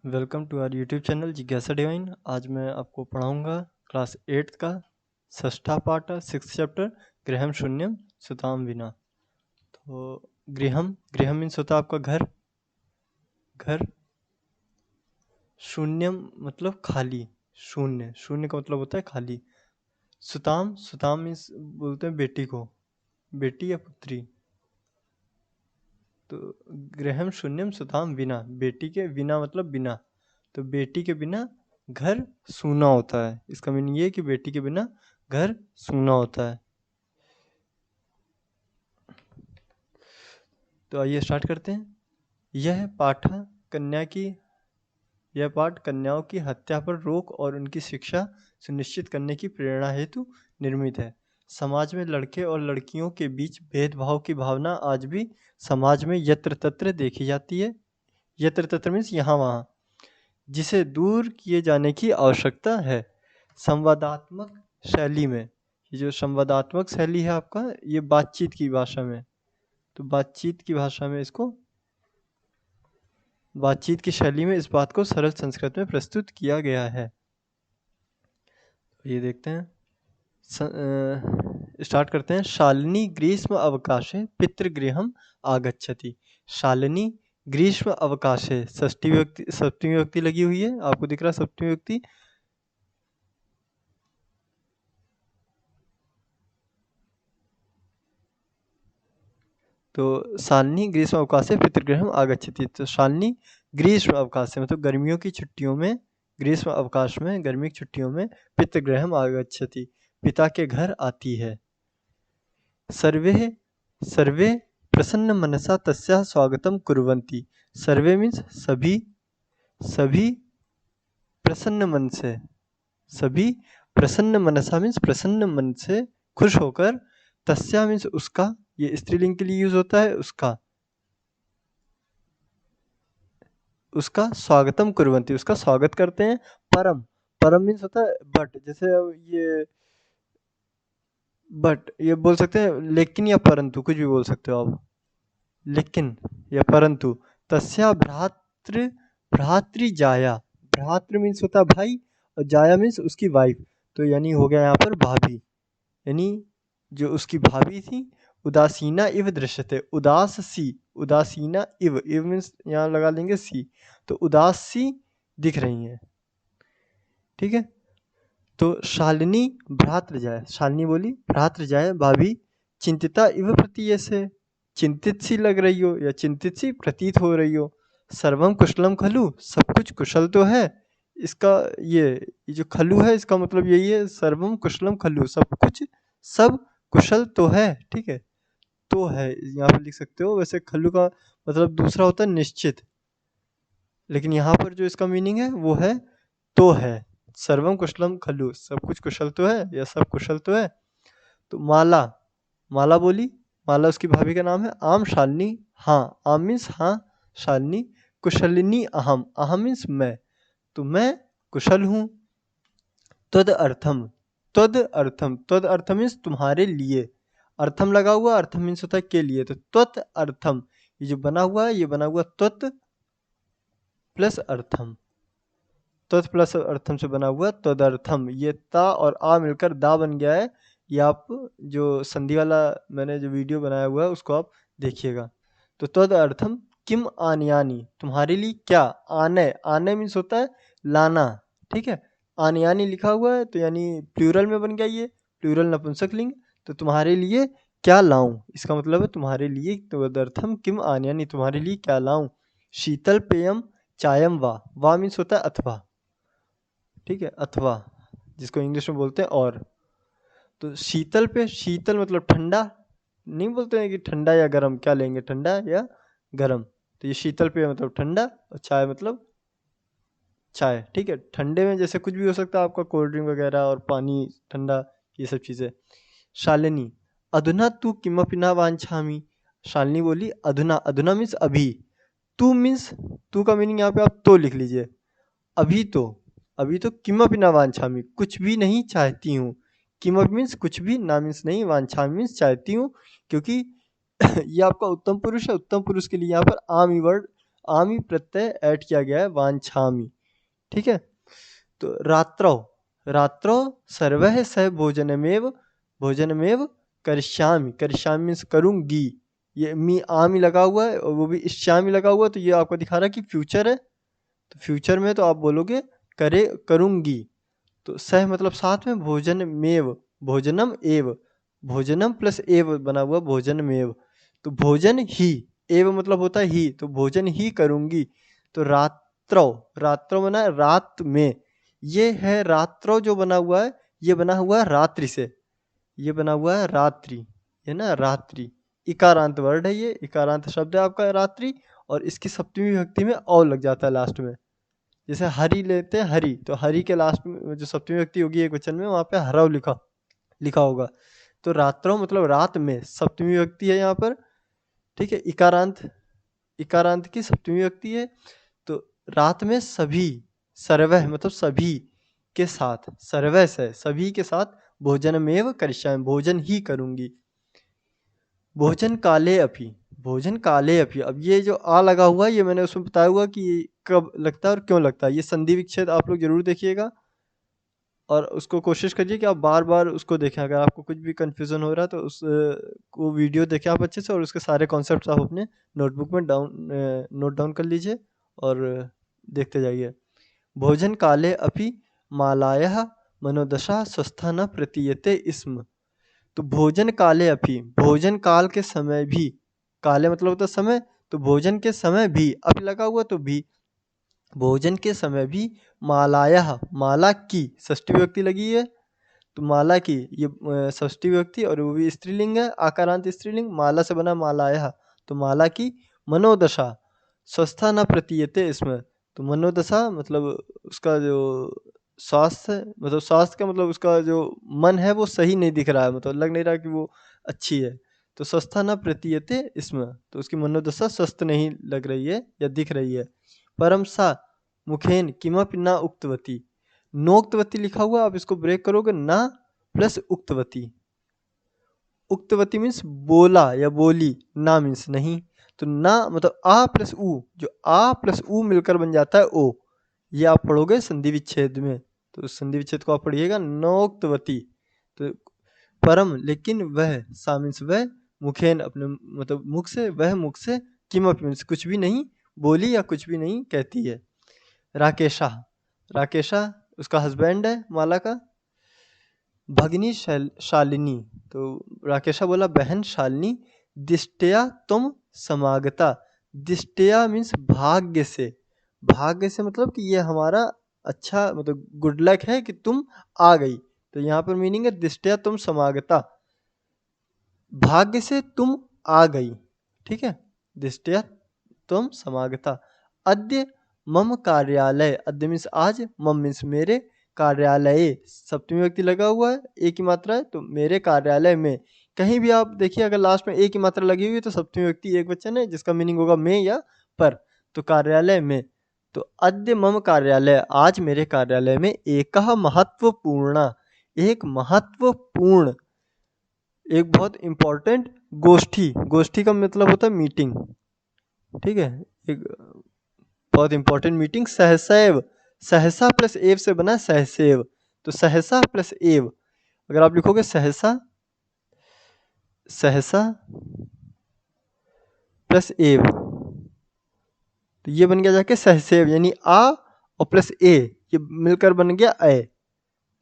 Welcome to our YouTube channel जिज्ञासा divine. आज मैं आपको पढ़ाऊंगा क्लास 8th का षष्ठा पाठ 6th चैप्टर गृहम शून्यम सुताम विना। तो गृहम गृहम मीन्स होता है आपका घर। घर शून्यम मतलब खाली। शून्य शून्य का मतलब होता है खाली। सुताम सुताम मीन्स बोलते हैं बेटी को, बेटी या पुत्री। तो गृहम शून्यम सुताम विना, बेटी के बिना मतलब बिना। तो बेटी के बिना घर सूना होता है। इसका मीनिंग ये है कि बेटी के बिना घर सूना होता है। तो आइए स्टार्ट करते हैं। यह पाठ कन्या की यह पाठ कन्याओं की हत्या पर रोक और उनकी शिक्षा सुनिश्चित करने की प्रेरणा हेतु निर्मित है। समाज में लड़के और लड़कियों के बीच भेदभाव की भावना आज भी समाज में यत्र तत्र देखी जाती है। यत्र तत्र मीन्स यहाँ वहाँ, जिसे दूर किए जाने की आवश्यकता है। संवादात्मक शैली में, ये जो संवादात्मक शैली है आपका, ये बातचीत की भाषा में, तो बातचीत की भाषा में इसको, बातचीत की शैली में इस बात को सरल संस्कृत में प्रस्तुत किया गया है। ये देखते हैं, स्टार्ट करते हैं। शालिनी ग्रीष्म अवकाशे पितृगृहम आगच्छति। शालिनी ग्रीष्म अवकाशे, षष्ठी विभक्ति, सप्तमी विभक्ति लगी हुई है, आपको दिख रहा है सप्तमी विभक्ति। तो शालिनी ग्रीष्म अवकाशे पितृगृहम आगच्छति। तो शालिनी ग्रीष्म अवकाश मतलब गर्मियों की छुट्टियों में, ग्रीष्म अवकाश में गर्मी की छुट्टियों में पितृगृहम आगच्छति, पिता के घर आती है। सर्वे सर्वे प्रसन्न मनसा तस्याः स्वागतम कुर्वन्ति। सर्वे मीन्स सभी, सभी प्रसन्न मन से, सभी प्रसन्न मनसा मीन्स प्रसन्न मन से, खुश होकर, तस्या मीन्स उसका, ये स्त्रीलिंग के लिए यूज होता है, उसका, उसका स्वागतम कुर्वन्ति, उसका स्वागत करते हैं। परम, परम मीन्स होता है बट, जैसे अब ये बट ये बोल सकते हैं, लेकिन या परंतु, कुछ भी बोल सकते हो आप, लेकिन या परंतु। तस्या भ्रातृ, भ्रातृ जाया, भ्रातृ मीन्स होता है भाई और जाया मीन्स उसकी वाइफ, तो यानी हो गया यहाँ पर भाभी, यानी जो उसकी भाभी थी। उदासीना इव दृश्यते, उदास सी, उदासीना इव, इव मीन्स यहाँ लगा लेंगे सी, तो उदास सी दिख रही हैं, ठीक है। तो शालिनी भ्रातृजाय, शालिनी बोली भ्रातृजाय भाभी, चिंतिता इव प्रतीयसे, चिंतित सी लग रही हो या चिंतित सी प्रतीत हो रही हो। सर्वम कुशलम खलु, सब कुछ कुशल तो है। इसका ये जो खलु है, इसका मतलब यही है, सर्वम कुशलम खलु, सब कुछ, सब कुशल तो है, ठीक है। तो है यहाँ पे लिख सकते हो। वैसे खलु का मतलब दूसरा होता है निश्चित, लेकिन यहाँ पर जो इसका मीनिंग है वो है तो है। सर्वम कुशलम खलु, सब कुछ कुशल तो है या सब कुशल तो है। तो माला, माला बोली, माला उसकी भाभी का नाम है। आम शालिनी, हाँ, आम मीन्स हाँ, शालिनी। कुशलिनी अहम, अहम मीन्स मैं, तो मैं कुशल हूँ। तद अर्थम, तद अर्थम, तद अर्थम मीन्स तुम्हारे लिए, अर्थम लगा हुआ, अर्थम मीन्स होता है के लिए, तो त्वत अर्थम, ये जो बना हुआ है, ये बना हुआ त्वत प्लस अर्थम, त्वत प्लस अर्थम से बना हुआ तदर्थम, ये ता और आ मिलकर दा बन गया है। ये आप जो संधि वाला मैंने जो वीडियो बनाया हुआ है उसको आप देखिएगा। तो तद अर्थम किम आनयानी, तुम्हारे लिए क्या, आने, आने मीन्स होता है लाना, ठीक है। आनयानी लिखा हुआ है तो यानी प्लूरल में बन गया, ये प्लूरल नपुंसकलिंग। तो तुम्हारे लिए क्या लाऊं, इसका मतलब है तुम्हारे लिए, तदर्थम किम आनयानी, तुम्हारे लिए क्या लाऊं। शीतल पेयम चायम वा मीन्स होता है अथवा, ठीक है, अथवा, जिसको इंग्लिश में बोलते हैं और। तो शीतल पे, शीतल मतलब ठंडा, नहीं बोलते हैं कि ठंडा या गरम, क्या लेंगे, ठंडा या गरम। तो ये शीतल पे मतलब ठंडा और चाय मतलब चाय, ठीक है। ठंडे में जैसे कुछ भी हो सकता है आपका, कोल्ड ड्रिंक वगैरह और पानी ठंडा, ये सब चीज़ें। शालिनी, अधुना तू किमपि न वांछामि, शालिनी बोली अधुना, अधुना मीन्स अभी, तू मीन्स, तू का मीनिंग यहाँ पे आप तो लिख लीजिए, अभी तो, अभी तो किमपि न वांछामि, कुछ भी नहीं चाहती हूँ। किमपि मीन्स कुछ भी, ना मीन्स नहीं, वांछामि मीन्स चाहती हूँ, क्योंकि ये आपका उत्तम पुरुष है। उत्तम पुरुष के लिए यहाँ पर आम ही वर्ड आमी प्रत्यय ऐड किया गया है वांछामी, ठीक है। तो रात्रौ, रात्रौ सर्वः स भोजनमेव करिष्यामि, करिष्यामि मीन्स करूँगी, ये मी आमी लगा हुआ है और वो भी इष्यामि लगा हुआ है, तो ये आपको दिखा रहा है कि फ्यूचर है। तो फ्यूचर में तो आप बोलोगे करे करूँगी। तो सह मतलब साथ में, भोजनमेव, भोजनम एव, भोजनम प्लस एव बना हुआ भोजनमेव, तो भोजन ही, एव मतलब होता है ही, तो भोजन ही करूँगी। तो रात्रौ, रात्रौ बना रात में, ये है रात्रौ जो बना हुआ है, ये बना हुआ है रात्रि से, ये बना हुआ है रात्रि, है ना रात्रि, इकारांत वर्ड है, ये इकारांत शब्द है आपका रात्रि, और इसकी सप्तमी विभक्ति में औ लग जाता है लास्ट में। जैसे हरि लेते हैं, हरि, तो हरि के लास्ट में जो सप्तमी व्यक्ति होगी एक वचन में, वहां पे हरव लिखा लिखा होगा। तो रात्रौ मतलब रात में, सप्तमी व्यक्ति है यहाँ पर, ठीक है। इकारांत, इकारांत की सप्तमी व्यक्ति है। तो रात में सभी, सर्वः मतलब सभी के साथ, सर्वः से सभी के साथ, भोजनमेव करिष्यामि भोजन ही करूँगी। भोजन काले अपि, भोजन काले अपि, अब ये जो आ लगा हुआ है ये मैंने उसमें बताया हुआ कि ये कब लगता है और क्यों लगता है। ये संधि विच्छेद आप लोग जरूर देखिएगा और उसको कोशिश करिए कि आप बार बार उसको देखें। अगर आपको कुछ भी कन्फ्यूज़न हो रहा है तो उस को वीडियो देखें आप अच्छे से, और उसके सारे कॉन्सेप्ट्स आप अपने नोटबुक में नोट डाउन कर लीजिए और देखते जाइए। भोजन काले अपि मालायाः मनोदशा स्वस्था न प्रतीयते स्म। तो भोजन काले अपि, भोजन काल के समय भी, काले मतलब होता है समय, तो भोजन के समय भी, अपि लगा हुआ तो भी, भोजन के समय भी, मालायाः माला की षष्ठी विभक्ति लगी है, तो माला की ये षष्ठी विभक्ति और वो भी स्त्रीलिंग है, आकारांत स्त्रीलिंग, माला से बना मालायाः, तो माला की मनोदशा स्वस्था न प्रतीयते इसमें, तो मनोदशा मतलब उसका जो स्वास्थ्य, मतलब स्वास्थ्य का मतलब उसका जो मन है वो सही नहीं दिख रहा है, मतलब लग नहीं रहा कि वो अच्छी है। तो स्वस्था न प्रतीयते इसमें, तो उसकी मनोदशा स्वस्थ नहीं लग रही है या दिख रही है। परम सा मुखेन किमपि न उक्तवती, नोक्तवती लिखा हुआ, आप इसको ब्रेक करोगे, ना प्लस उक्तवती, उक्तवती मीन्स बोला या बोली, ना मीन्स नहीं। तो ना मतलब आ प्लस ऊ, जो आ प्लस ऊ मिलकर बन जाता है ओ, ये आप पढ़ोगे संधि विच्छेद में, तो उस संधि विच्छेद को आप पढ़िएगा, नोक्तवती। तो परम लेकिन वह, सा मीन्स वह, मुखेन अपने मतलब मुख से, वह मुख से, किमपि मीन्स कुछ भी नहीं बोली या कुछ भी नहीं कहती है। राकेशा, राकेशा उसका हस्बैंड है माला का। भगिनी शालिनी, तो राकेशा बोला बहन शालिनी, दिष्टया तुम समागता, दिष्टया मीन्स भाग्य से, भाग्य से मतलब कि ये हमारा अच्छा मतलब गुड लक है कि तुम आ गई, तो यहाँ पर मीनिंग है दिष्टया तुम समागता, भाग्य से तुम आ गई, ठीक है। दिष्टया तुम समागता। अद्य मम कार्यालय, अद्य मीन्स आज, मम मीन्स मेरे, कार्यालय सप्तमी व्यक्ति लगा हुआ है, एक ही मात्रा है, तो मेरे कार्यालय में। कहीं भी आप देखिए अगर लास्ट में एक ही मात्रा लगी हुई है तो सप्तमी व्यक्ति एक वचन है जिसका मीनिंग होगा में या पर, तो कार्यालय में। तो अद्य मम कार्यालय, आज मेरे कार्यालय में, एक महत्वपूर्ण, एक महत्वपूर्ण, एक बहुत इंपॉर्टेंट गोष्ठी, गोष्ठी का मतलब होता है मीटिंग, ठीक है, एक बहुत इंपॉर्टेंट मीटिंग सहसैव, सहसा प्लस एव से बना सहसेव, तो सहसा प्लस एव, अगर आप लिखोगे सहसा, सहसा प्लस एव, तो ये बन गया जाके सहसेव, यानी आ और प्लस ए ये मिलकर बन गया ए,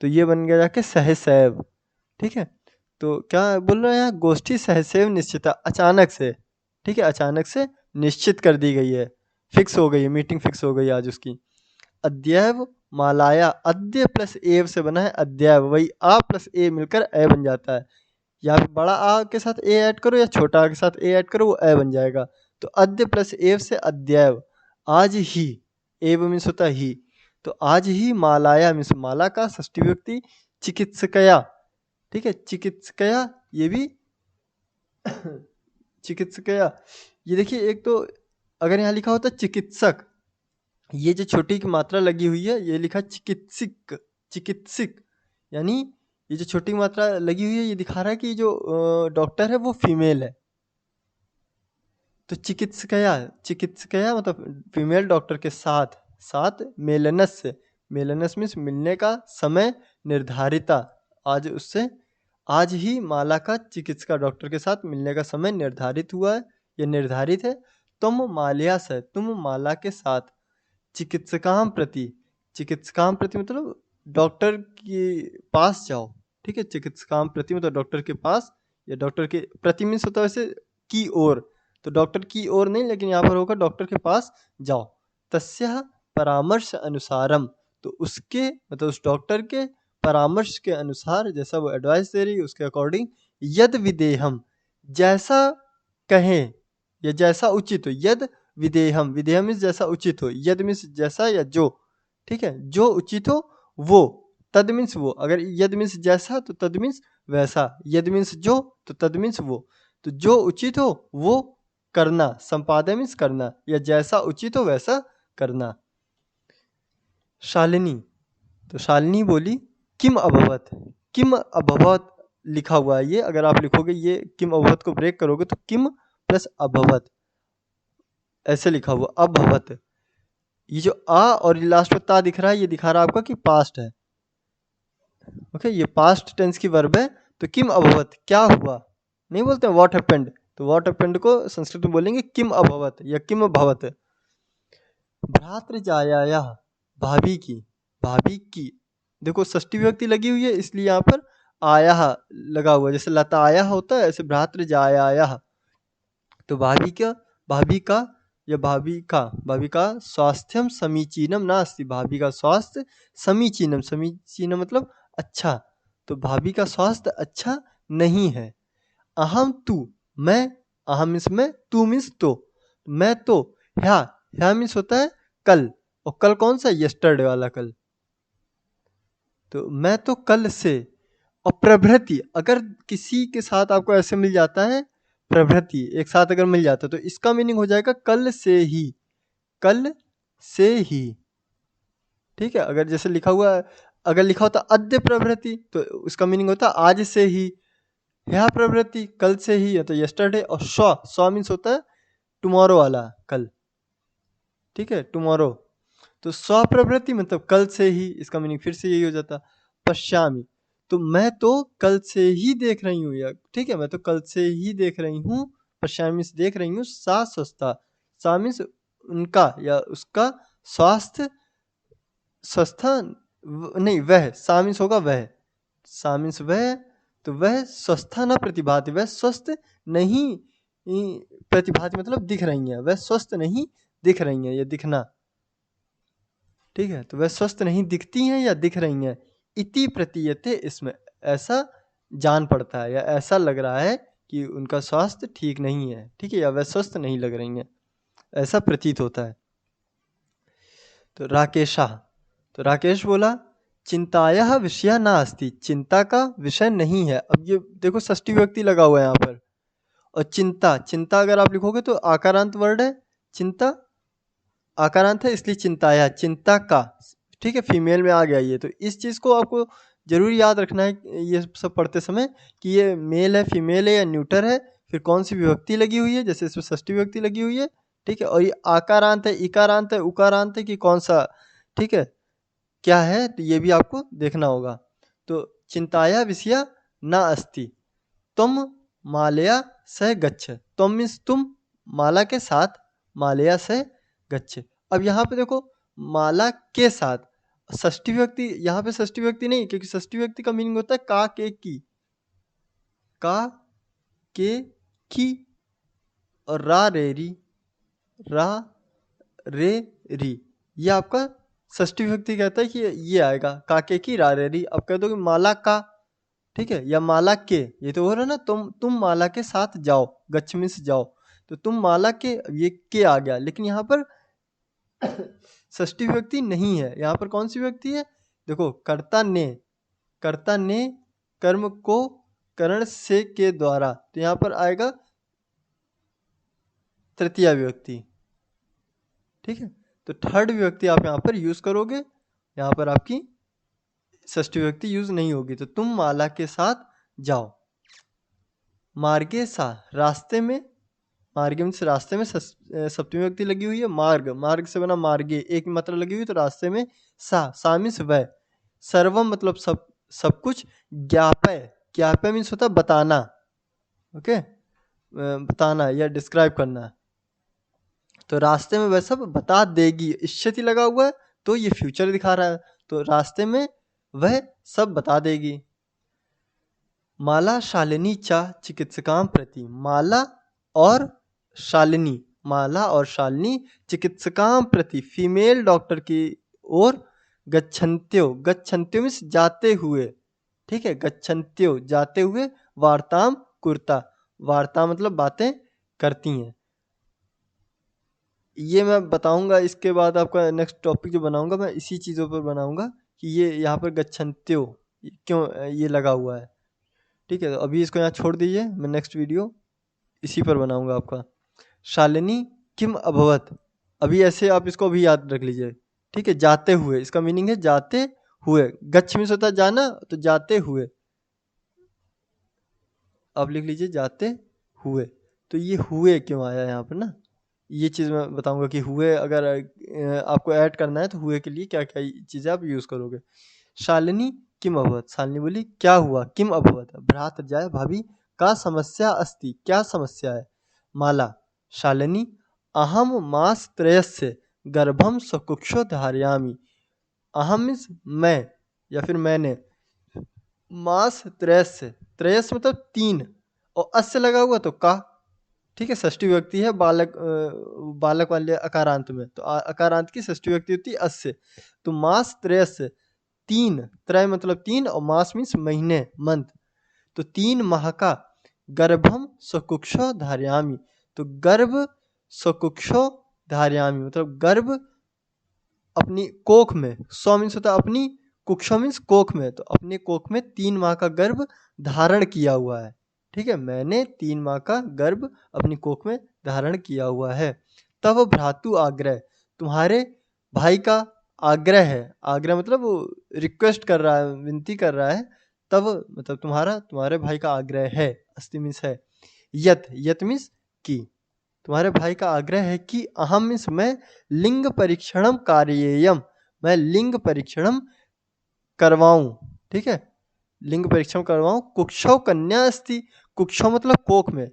तो ये बन गया जाके सहसैव, ठीक है। तो क्या बोल रहे हैं यहाँ, गोष्ठी सहसैव निश्चिता, अचानक से, ठीक है, अचानक से निश्चित कर दी गई है, फिक्स हो गई है, मीटिंग फिक्स हो गई आज उसकी। अद्यैव मालाया, अद्य प्लस एव से बना है अद्यैव, वही आ प्लस ए मिलकर ए बन जाता है, या फिर बड़ा आ के साथ ए ऐड करो या छोटा आ के साथ ए ऐड करो, वो ए बन जाएगा। तो अद्य प्लस एव से अद्यैव, आज ही, एव मीन्स होता है ही, तो आज ही मालाया मीन्स माला का षष्ठी व्यक्ति, चिकित्सकया, ठीक है, चिकित्सकया ये भी चिकित्सकया, ये देखिए एक तो अगर यहाँ लिखा होता चिकित्सक, ये जो छोटी की मात्रा लगी हुई है ये लिखा चिकित्सिक, चिकित्सिक, यानी ये जो छोटी मात्रा लगी हुई है ये दिखा रहा है कि जो डॉक्टर है वो फीमेल है, तो चिकित्सकया, चिकित्सकया मतलब फीमेल डॉक्टर के साथ, साथ मेलनस, मेलनस मीन्स मिलने का समय निर्धारिता, आज उससे, आज ही माला का चिकित्सका डॉक्टर के साथ मिलने का समय निर्धारित हुआ है, ये निर्धारित है। तुम माल्या से, तुम माला के साथ, चिकित्सकाम प्रति, चिकित्सकाम प्रति मतलब डॉक्टर के पास जाओ, ठीक है। चिकित्सकाम प्रति मतलब डॉक्टर के पास, या डॉक्टर के प्रति मीन्स होता है वैसे की ओर, तो डॉक्टर की ओर नहीं, लेकिन यहाँ पर होगा डॉक्टर के पास जाओ। तस्या परामर्श अनुसारम, तो उसके मतलब उस डॉक्टर के परामर्श के अनुसार, जैसा वो एडवाइस दे रही है उसके अकॉर्डिंग, यद विदेहम, जैसा कहें या जैसा उचित हो, यद विदेहम, विदेहम मीन्स जैसा उचित हो, यद मीन्स जैसा या जो, ठीक है, जो उचित हो वो, तद मीन्स वो, अगर यद मीन्स जैसा तो तद मीन्स वैसा, यद मीन्स जो तो तद मीन्स वो, तो जो उचित हो वो करना, संपादन मीन्स करना, या जैसा उचित हो वैसा करना। शालिनी, तो शालिनी बोली किम अभवत, किम अभवत लिखा हुआ है ये, अगर आप लिखोगे ये किम अभवत को ब्रेक करोगे तो किम प्लस अभवत ऐसे लिखा हुआ, अभवत। ये जो आ और लास्ट में ता दिख रहा है, ये दिखा रहा है आपका कि पास्ट है, ओके, ये पास्ट टेंस की वर्ब है। तो किम अभवत, क्या हुआ, नहीं बोलते व्हाट हैपेंड, तो व्हाट हैपेंड को संस्कृत में बोलेंगे किम अभवत या किम भवत। भ्रातृजाया, भाभी की, भाभी की, देखो षष्ठी विभक्ति लगी हुई है इसलिए यहाँ पर आया लगा हुआ है, जैसे लता आया होता है ऐसे भ्रातृजाया, तो भाभी का, भाभी का या भाभी का स्वास्थ्यम समीचीनम नास्ति, भाभी का स्वास्थ्य समीचीनम, समीचीनम मतलब अच्छा, तो भाभी का स्वास्थ्य अच्छा नहीं है। अहम तू, मैं, अहम मीन्स मैं, तू मीन्स तो, मैं तो, ह्या मीन्स होता है कल, और कल कौन सा, यस्टरडे वाला कल, तो मैं तो कल से। और प्रभृति, अगर किसी के साथ आपको ऐसे मिल जाता है, प्रभृति एक साथ अगर मिल जाता है तो इसका मीनिंग हो जाएगा कल से ही, कल से ही, ठीक है। अगर जैसे लिखा हुआ है, अगर लिखा होता अद्य प्रभृति तो उसका मीनिंग होता आज से ही, यह प्रवृत्ति कल से ही है तो यस्टरडे, और स्व मीन्स होता है टुमारो वाला कल, ठीक है, टुमारो, तो स्व प्रवृत्ति मतलब कल से ही, इसका मीनिंग फिर से यही हो जाता। पश्यामी, तो मैं तो कल से ही देख रही हूँ, या ठीक है, मैं तो कल से ही देख रही हूँ, पश्यामी से देख रही हूँ, सा स्वस्था, सा मीन्स उनका या उसका स्वास्थ्य, स्वस्था नहीं वह, सा मीन्स होगा वह, सा मीन्स वह, तो वह स्वस्था न प्रतिभाति, वह स्वस्थ नहीं प्रतिभाति मतलब दिख रही हैं, वह स्वस्थ नहीं दिख रही हैं, या दिखना, ठीक है, तो वह स्वस्थ नहीं दिखती हैं या दिख रही हैं। इति प्रतीयते, इसमें ऐसा जान पड़ता है या ऐसा लग रहा है कि उनका स्वास्थ्य ठीक नहीं है, ठीक है, या वह स्वस्थ नहीं लग रही हैं, ऐसा प्रतीत होता है। तो राकेशा, तो राकेश बोला चिंताया विषय ना अस्ति, चिंता का विषय नहीं है। अब ये देखो षष्ठी विभक्ति लगा हुआ है यहाँ पर, और चिंता, चिंता अगर आप लिखोगे तो आकारांत वर्ड है, चिंता आकारांत है इसलिए चिंताया, चिंता का, ठीक है, फीमेल में आ गया ये, तो इस चीज़ को आपको जरूर याद रखना है ये सब पढ़ते समय कि ये मेल है, फीमेल है या न्यूटर है, फिर कौन सी विभक्ति लगी हुई है, जैसे इसमें षष्ठी विभक्ति लगी हुई है, ठीक है, और ये आकारांत है, इकारांत है, उकारांत है कि कौन सा, ठीक है, क्या है, तो ये भी आपको देखना होगा। तो चिंताया विषया न अस्ति, तुम मालया से गच्छ, तुम मीन्स तुम, माला के साथ, मालया से गच्छ। अब यहाँ पे देखो माला के साथ, षष्ठी व्यक्ति, यहाँ पे षष्ठी व्यक्ति नहीं, क्योंकि षष्ठी व्यक्ति का मीनिंग होता है का के की, का के की, और रा रे री, रा रे री, ये आपका षष्ठी विभक्ति कहता है कि ये आएगा काके की रा रे री। अब कह दो कि माला का, ठीक है, या माला के, ये तो हो रहा है ना, तुम माला के साथ जाओ, गच्छ मीन्स जाओ, तो तुम माला के, ये के आ गया, लेकिन यहाँ पर षष्ठी विभक्ति नहीं है, यहाँ पर कौन सी विभक्ति है, देखो कर्ता ने, कर्ता ने कर्म को करण से के द्वारा, तो यहाँ पर आएगा तृतीया विभक्ति, ठीक है, तो थर्ड विभक्ति आप यहाँ पर यूज करोगे, यहाँ पर आपकी षष्ठी विभक्ति यूज नहीं होगी। तो तुम माला के साथ जाओ, मार्गे सा रास्ते में, मार्गे मीन्स रास्ते में, सप्तमी विभक्ति लगी हुई है। मार्ग, मार्ग से बना मार्गे, एक मात्रा लगी हुई है तो रास्ते में। सा मीन्स वह। सर्वम मतलब सब, सब कुछ। ज्ञापय, ज्ञापय मीन्स होता है बताना। ओके, बताना या डिस्क्राइब करना। तो रास्ते में वह सब बता देगी, इष्यति लगा हुआ है तो ये फ्यूचर दिखा रहा है, तो रास्ते में वह सब बता देगी। माला शालिनी चा चिकित्सकाम प्रति, माला और शालिनी, माला और शालिनी चिकित्सकाम प्रति, फीमेल डॉक्टर की ओर, गच्छन्त्यो, गच्छन्त्यो मीन्स जाते हुए, ठीक है, गच्छन्त्यो जाते हुए, वार्ताम कुर्ता, वार्ता मतलब बातें करती हैं। ये मैं बताऊंगा इसके बाद, आपका नेक्स्ट टॉपिक जो बनाऊंगा मैं इसी चीज़ों पर बनाऊंगा कि ये यहाँ पर गच्छन्त्यो क्यों ये लगा हुआ है। ठीक है, तो अभी इसको यहाँ छोड़ दीजिए, मैं नेक्स्ट वीडियो इसी पर बनाऊंगा आपका। शालिनी किम अभवत, अभी ऐसे आप इसको अभी याद रख लीजिए। ठीक है, जाते हुए, इसका मीनिंग है जाते हुए। गच्छ मीन्स होता है जाना, तो जाते हुए आप लिख लीजिए जाते हुए। तो ये हुए क्यों आया यहाँ पर ना, ये चीज़ मैं बताऊंगा कि हुए अगर आपको ऐड करना है तो हुए के लिए क्या क्या चीज़ें आप यूज़ करोगे। शालिनी किम अभवत, शालिनी बोली क्या हुआ, किम अभवत भ्रात जाए भाभी का समस्या अस्ति, क्या समस्या है। माला, शालिनी अहम मास त्रयस्य गर्भम सकुक्षो धारयामि, अहम मीन्स मैं या फिर मैंने, मास त्रयस्य, त्रयस मतलब 3 और अस्य लगा हुआ तो का, ठीक है, षष्ठी विभक्ति है बालक, बालक वाले अकारांत में, तो अकारांत की षष्ठी विभक्ति होती है अस्य। तो मास त्रयस्य 3, त्रय मतलब 3 और मास मीन्स महीने, मंथ, तो 3 माह का, गर्भम सकुक्षो धारयामि, तो गर्भ सकुक्षो धारयामि मतलब गर्भ अपनी कोख में, स्व मीन्स होता है अपनी, कुक्षो मीन्स कोख में, तो अपने कोख में 3 माह का गर्भ धारण किया हुआ है। ठीक है, मैंने 3 माह का गर्भ अपनी कोख में धारण किया हुआ है। तब भ्रातु आग्रह, तुम्हारे भाई का आग्रह है, आग्रह मतलब वो रिक्वेस्ट कर रहा है, विनती कर रहा है, तब मतलब तुम्हारा, तुम्हारे भाई का आग्रह है, अस्ति मीन्स है, यत, यत मीन्स की, तुम्हारे भाई का आग्रह है कि अहम मीन्स मैं, लिंग परीक्षणम कार्येयम, मैं लिंग परीक्षणम करवाऊं, ठीक है, लिंग परीक्षण करवाऊं। कुक्षौ कन्या अस्ति, कुक्षौ मतलब कोख में,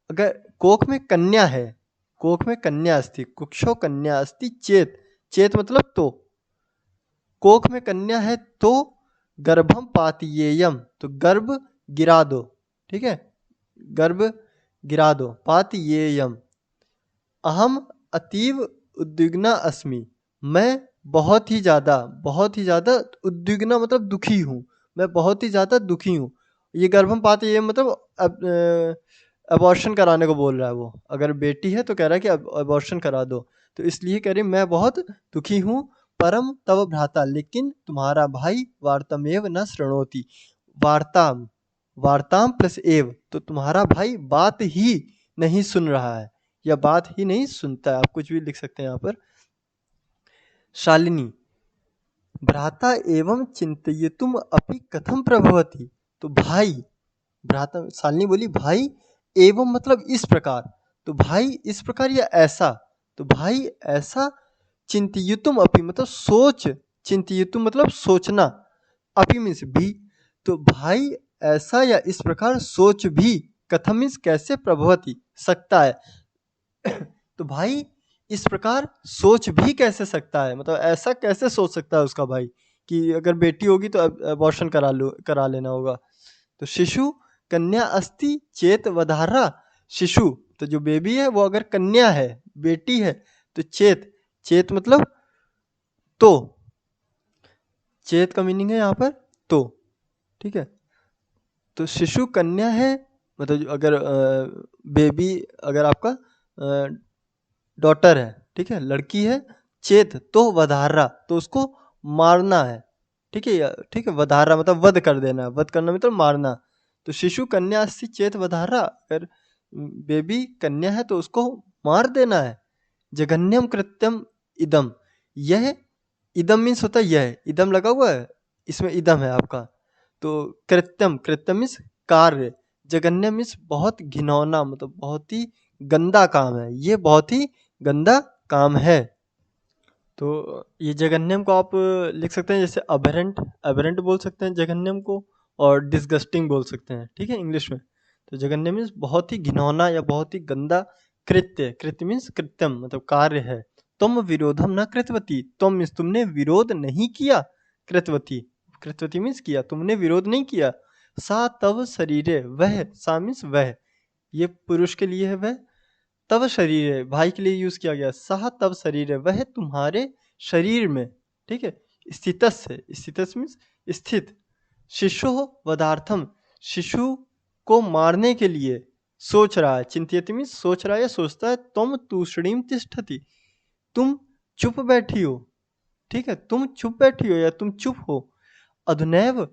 अगर कोख में कन्या है, कोख में कन्या अस्ति, कुक्षौ कन्या अस्ति चेत, चेत मतलब तो, कोख में कन्या है तो गर्भम पातियेयम, तो गर्भ गिरा दो, ठीक है, गर्भ गिरा दो, पातियेयम। अहम अतीव उद्विग्ना अस्मि, मैं बहुत ही ज़्यादा, बहुत ही ज़्यादा, उद्विग्ना मतलब दुखी हूँ, मैं बहुत ही ज़्यादा दुखी हूँ। ये गर्भम पात ये मतलब अबॉर्शन कराने को बोल रहा है वो, अगर बेटी है तो कह रहा है कि अबॉर्शन करा दो, तो इसलिए कह रही मैं बहुत दुखी हूँ। परम तव भ्राता, लेकिन तुम्हारा भाई वार्तमेव न शृणोति, वार्ताम, वार्ताम प्लस एव, तो तुम्हारा भाई बात ही नहीं सुन रहा है या बात ही नहीं सुनता है, आप कुछ भी लिख सकते हैं यहाँ पर। शालिनी भ्राता एवं चिंतयितुम अपि कथम प्रभवति, तो भाई, भ्राता, शालिनी बोली भाई एवं मतलब इस प्रकार, तो भाई इस प्रकार या ऐसा, तो भाई ऐसा, चिंतयितुम अपि मतलब सोच, चिंतयितुम मतलब सोचना, अपि मीन्स भी, तो भाई ऐसा या इस प्रकार सोच भी, कथम मीन्स कैसे, प्रभवति सकता है, तो भाई इस प्रकार सोच भी कैसे सकता है, मतलब ऐसा कैसे सोच सकता है उसका भाई कि अगर बेटी होगी तो अबॉर्शन करा लेना होगा। तो शिशु कन्या अस्ति चेत वधारा, शिशु तो जो बेबी है वो अगर कन्या है, बेटी है, तो चेत, चेत मतलब तो, चेत का मीनिंग है यहाँ पर तो, ठीक है, तो शिशु कन्या है, मतलब अगर बेबी अगर आपका डॉटर है, ठीक है, लड़की है, चेत तो वधारा, तो उसको मारना है, ठीक है, ठीक है, वधारा मतलब वध कर देना, वध करना मतलब मारना, तो शिशु कन्या अस्ति चेत वधारा, अगर बेबी कन्या है तो उसको मार देना है। जघन्यम कृत्यम इदम, यह, इदम मीन्स होता है यह, इदम लगा हुआ है इसमें, इदम है आपका, तो कृत्यम, कृत्यम मीन्स कार्य, जघन्य मीन्स बहुत घिनौना, मतलब बहुत ही गंदा काम है, ये बहुत ही गंदा काम है। तो ये जघन्यम को आप लिख सकते हैं जैसे अबेरेंट, अबेरेंट बोल सकते हैं जघन्यम को, और डिसगस्टिंग बोल सकते हैं, ठीक है, इंग्लिश में। तो जघन्यम मीन्स बहुत ही घिनौना या बहुत ही गंदा कृत्य, कृत्य मीन्स कृत्यम मतलब कार्य है। तुम विरोधम न कृतवती, तुम मीन्स तुमने विरोध नहीं किया, कृतवती, कृतवती मीन्स किया, तुमने विरोध नहीं किया। सा तव शरीरे, वह, सा मीन्स वह, ये पुरुष के लिए है वह, तव शरीर है, भाई के लिए यूज किया गया, सह तव शरीर है, वह तुम्हारे शरीर में, ठीक है, स्थितस है, स्थितस मीन्स स्थित, शिशु वदार्थम, शिशु को मारने के लिए सोच रहा है, चिंतित मीन्स सोच रहा है या सोचता है, तुम तूषणीम तिष्ठति, तुम चुप बैठी हो, ठीक है, तुम चुप बैठी हो या तुम चुप हो। अधुनैव,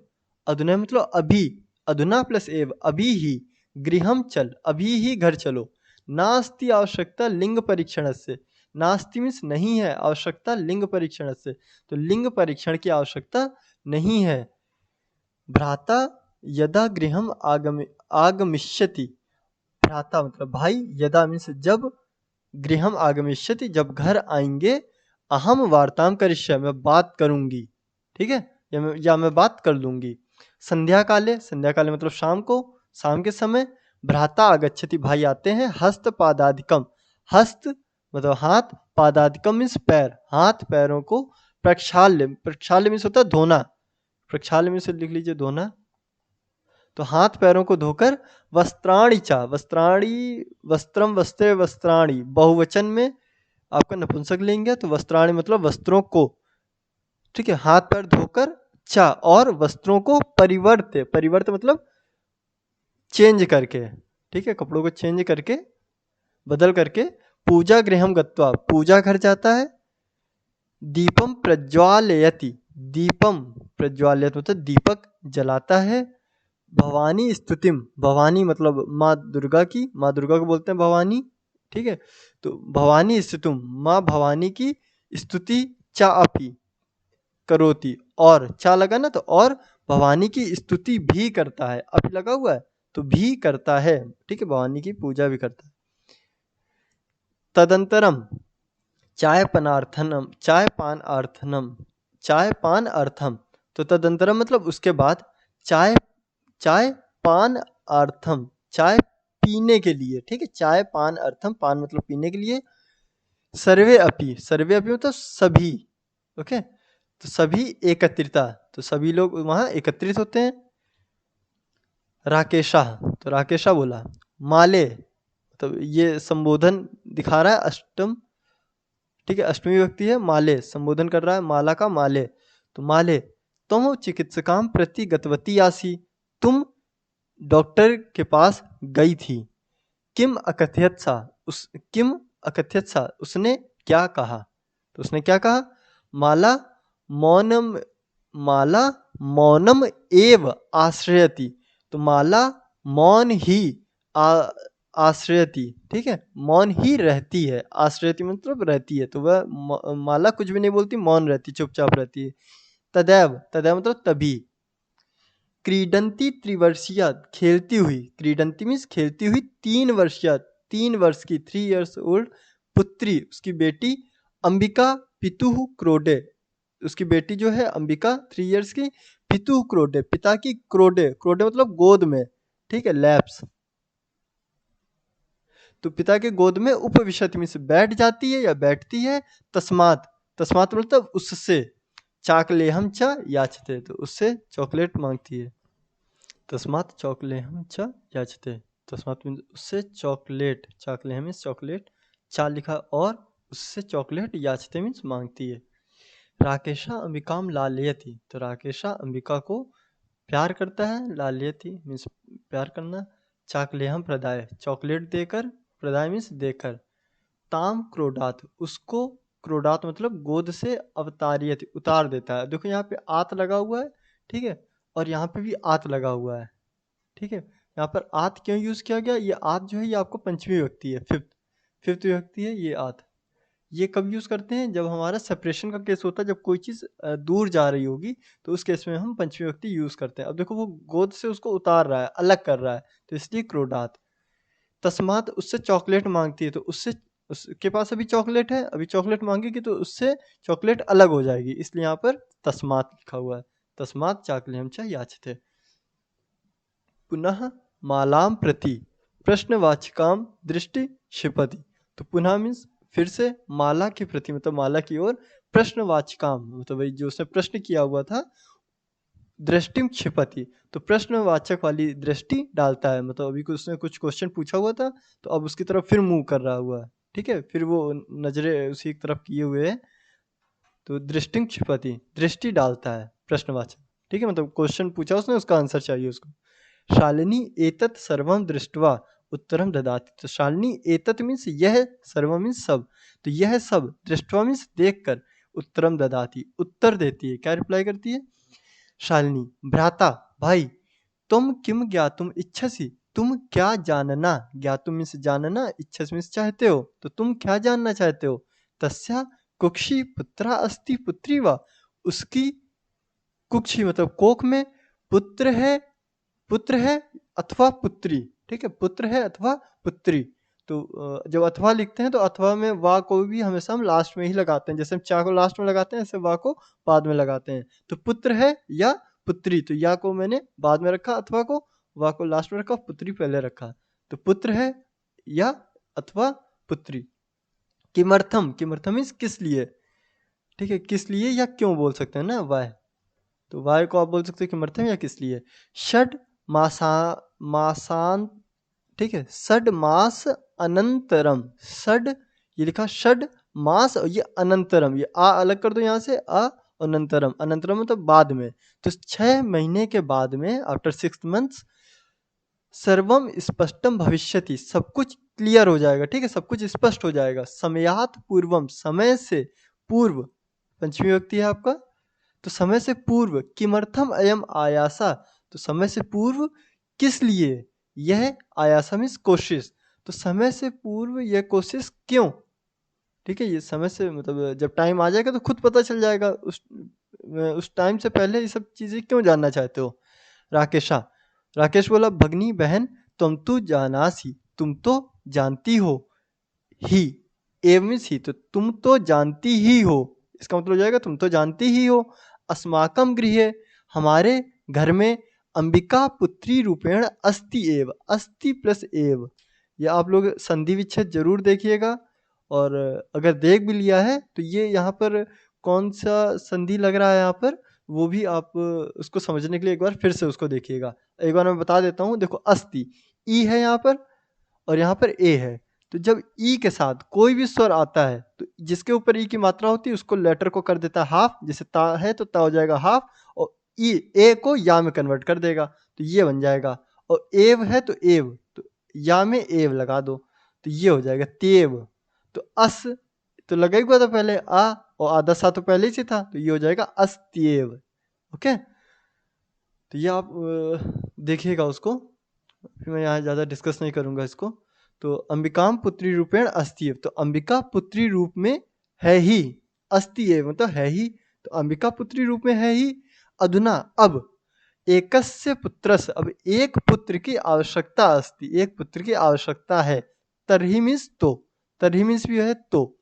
अधुनैव मतलब अभी, अधुना प्लस एव, अभी ही, गृहम चल, अभी ही घर चलो, नास्ति आवश्यकता लिंग परीक्षण से, नास्ति मीन्स नहीं है, आवश्यकता लिंग परीक्षण से, तो लिंग परीक्षण की आवश्यकता नहीं है। भ्राता यदा गृहम आगमिष्यति, भ्राता मतलब भाई, यदा मीन्स जब, गृहम आगमिष्यति जब घर आएंगे, अहम वार्ताम करिष्य मैं बात करूंगी, ठीक है, या मैं बात कर लूंगी। संध्या काले, संध्या काले मतलब शाम को, शाम के समय, भ्राता आगच्छति भाई आते हैं, हस्त पादादिकम, हस्त मतलब हाथ, पादादिकम मीन्स पैर, हाथ पैरों को प्रक्षाल्य, प्रक्षाल्य मीन्स होता है धोना, प्रक्षाल्य मीन्स लिख लीजिए धोना, तो हाथ पैरों को धोकर, वस्त्राणी चा, वस्त्राणी, वस्त्रम वस्त्रे वस्त्राणी, बहुवचन में आपका नपुंसक लेंगे तो वस्त्राणी मतलब वस्त्रों को, ठीक है, हाथ पैर धोकर, चा और वस्त्रों को, परिवर्त, परिवर्त मतलब चेंज करके, ठीक है, कपड़ों को चेंज करके, बदल करके, पूजा गृहम गत्वा, पूजा घर जाता है, दीपम प्रज्वालयति, दीपम प्रज्वालयति मतलब दीपक जलाता है, भवानी स्तुतिम, भवानी मतलब माँ दुर्गा की, माँ दुर्गा को बोलते हैं भवानी, ठीक है, तो भवानी स्तुतिम, माँ भवानी की स्तुति, चा अपी करोति, और चा लगा ना तो और, भवानी की स्तुति भी करता है, अपी लगा हुआ है तो भी करता है, ठीक है, भवानी की पूजा भी करता है। तदंतरम चाय पनार्थनम, चाय पान अर्थनम, चाय पान अर्थम, तो तदंतरम मतलब उसके बाद, चाय, चाय पान अर्थम, चाय पीने के लिए, ठीक है, चाय पान अर्थम, पान मतलब पीने के लिए, सर्वे अपी, सर्वे अपी मतलब सभी, ओके, तो सभी एकत्रिता, तो सभी लोग वहाँ एकत्रित होते हैं। राकेशा, तो राकेशा बोला, माले, तो ये संबोधन दिखा रहा है, अष्टम, ठीक है, अष्टमी विभक्ति है, माले संबोधन कर रहा है, माला का माले, तो माले, तुम चिकित्सकाम प्रति गतवती आसी, तुम डॉक्टर के पास गई थी, किम अकथयत सा, उस, किम अकथयत सा उसने क्या कहा, तो उसने क्या कहा, माला मौनम, माला मौनम एव आश्रयति, तो माला मौन ही आश्रयति, ठीक है, मौन ही रहती है, आश्रयति मतलब रहती है, तो वह माला कुछ भी नहीं बोलती, मौन रहती, चुपचाप रहती है। तदैव, तदैव मतलब तभी, क्रीडंती त्रिवर्षीया खेलती हुई, क्रीडंती मीन्स खेलती हुई, 3 वर्षीया 3 वर्ष की, 3 years ओल्ड, पुत्री उसकी बेटी, अंबिका पितुः क्रोडे, उसकी बेटी जो है अंबिका 3 years की, पितुः क्रोडे पिता की, क्रोडे, क्रोडे मतलब गोद में, ठीक है, लैप्स, तो पिता के गोद में उपविशति मीन्स बैठ जाती है या बैठती है, तस्मात, तस्मात मतलब उससे, चाकलेहम च याचते, तो उससे चॉकलेट मांगती है, तस्मात चॉकलेहम च याचते, तस्मात मीन्स उससे चॉकलेट, चाकलेहम मीन्स चॉकलेट, चा लिखा और, उससे चॉकलेट, याचते मीन्स मांगती है। राकेशा अंबिकाम लालयति, तो राकेशा अंबिका को प्यार करता है, लालयति मीन्स प्यार करना, चाकलेहम प्रदाय चॉकलेट देकर, प्रदाय मीन्स देकर, ताम क्रोडात उसको, क्रोडात मतलब गोद से, अवतारियत उतार देता है, देखो यहाँ पे आत लगा हुआ है, ठीक है, और यहाँ पे भी आत लगा हुआ है, ठीक है, यहाँ पर आत क्यों यूज किया गया, ये आत जो है ये आपको पंचमी विभक्ति है, फिफ्थ, फिफ्थ विभक्ति है ये आत, ये कब यूज करते हैं, जब हमारा सेपरेशन का केस होता है, जब कोई चीज दूर जा रही होगी तो उस केस में हम पंचमी विभक्ति यूज करते हैं। अब देखो वो गोद से उसको उतार रहा है, अलग कर रहा है, तो इसलिए क्रोडात। तस्मात उससे चॉकलेट मांगती है, तो उसके पास अभी चॉकलेट है, अभी चॉकलेट मांगेगी तो उससे चॉकलेट अलग हो जाएगी, इसलिए यहाँ पर तस्मात लिखा हुआ है। तस्मात चाकलेहं च याचते। पुनः मालाम प्रति प्रश्नवाचिकाम दृष्टि क्षिपति। तो पुनः मीन्स फिर से माला के प्रति, मतलब माला की ओर, प्रश्नवाचिकाम मतलब वही जो उसने प्रश्न किया हुआ था, दृष्टिम क्षिपति तो प्रश्नवाचक वाली दृष्टि डालता है, मतलब अभी उसने कुछ क्वेश्चन पूछा हुआ था तो अब उसकी तरफ फिर मूव कर रहा हुआ है, ठीक है, फिर वो नजरें उसी की तरफ किए हुए है, तो दृष्टिम क्षिपति दृष्टि डालता है प्रश्नवाचक, ठीक है, मतलब क्वेश्चन पूछा उसने, उसका आंसर चाहिए उसको। शालिनी एतत् सर्वम दृष्ट्वा उत्तरम ददाति। तो शालिनी एतत् मीन्स यह, सर्वम मीन्स सब, तो यह सब, दृष्ट्वा मीन्स देखकर, उत्तरम ददाति उत्तर देती है, क्या रिप्लाई करती है? शालिनी भ्राता भाई, तुम किम ज्ञातुम इच्छसि, तुम क्या जानना, ज्ञातुम मीन्स जानना, इच्छसि मीन्स चाहते हो, तो तुम क्या जानना चाहते हो? तस्या कुक्षी पुत्रा अस्ति पुत्री वा, उसकी कुक्षी मतलब कोख में पुत्र है अथवा पुत्री, ठीक है, पुत्र है अथवा पुत्री। तो जब अथवा लिखते हैं तो अथवा में वा को भी हमेशा हम लास्ट में ही लगाते हैं, जैसे हम चा को लास्ट में लगाते हैं ऐसे वा को बाद में लगाते हैं। तो पुत्र है या पुत्री, तो या को मैंने बाद में रखा, अथवा को वा को लास्ट में रखा, पुत्री पहले रखा। तो पुत्र है या अथवा पुत्री। किमर्थम, किमर्थम मीन्स किस लिए, ठीक है, किस लिए या क्यों बोल सकते हैं ना, वाय, तो वाय को आप बोल सकते हैं किमर्थम या किस लिए। षड मासान, ठीक है, षड मास अनंतरम, षड ये लिखा षड मास और ये अनंतरम, ये आ अलग कर दो यहाँ से, अनंतरम, अनंतरम मतलब बाद में, तो 6 महीने के बाद में, आफ्टर 6 मंथ्स, सर्वम स्पष्टम भविष्यति सब कुछ क्लियर हो जाएगा, ठीक है, सब कुछ स्पष्ट हो जाएगा। समयात पूर्वम समय से पूर्व, पंचमी व्यक्ति है आपका, तो समय से पूर्व, किमर्थम अयम आयासा, तो समय से पूर्व किस लिए यह आयासा मीन्स कोशिश, तो समय से पूर्व यह कोशिश क्यों, ठीक है, ये समय से मतलब जब टाइम आ जाएगा तो खुद पता चल जाएगा, उस टाइम से पहले ये सब चीजें क्यों जानना चाहते हो। राकेशा, राकेश बोला भगनी बहन तुम तो जानासी, तुम तो जानती हो, ही एव मीन्स ही, तो तुम तो जानती ही हो, इसका मतलब हो जाएगा तुम तो जानती ही हो। अस्माकम गृहे हमारे घर में अंबिका पुत्री रूपेण अस्ति एव, अस्ति प्लस एव, ये आप लोग संधि विच्छेद जरूर देखिएगा, और अगर देख भी लिया है तो ये यहाँ पर कौन सा संधि लग रहा है यहाँ पर, वो भी आप उसको समझने के लिए एक बार फिर से उसको देखिएगा। एक बार मैं बता देता हूँ, देखो अस्ति ई है यहाँ पर और यहाँ पर ए है, तो जब ई के साथ कोई भी स्वर आता है तो जिसके ऊपर ई की मात्रा होती है उसको लेटर को कर देता है हाफ, जैसे ता है तो ता हो जाएगा हाफ, और ई ए को या में कन्वर्ट कर देगा तो ये बन जाएगा, और एव है तो एव, तो या में एव लगा दो तो ये हो जाएगा तेव। तो अस तो लगा ही हुआ था पहले आ, और आधा सा तो पहले ही से था, तो ये हो जाएगा अस्त्येव। ओके, तो ये आप देखिएगा उसको, फिर मैं यहाँ ज़्यादा डिस्कस नहीं करूँगा इसको। तो अंबिकाम पुत्री रूपेण अस्ति एव, तो अंबिका पुत्री रूप में है ही, अस्ति एव मतलब है ही, तो अंबिका पुत्री रूप में है ही। अधुना अब एकस्य पुत्रस्य, अब एक पुत्र की आवश्यकता अस्ति, एक पुत्र की आवश्यकता है। तरही मीन्स तो, तरही मीन्स भी है तो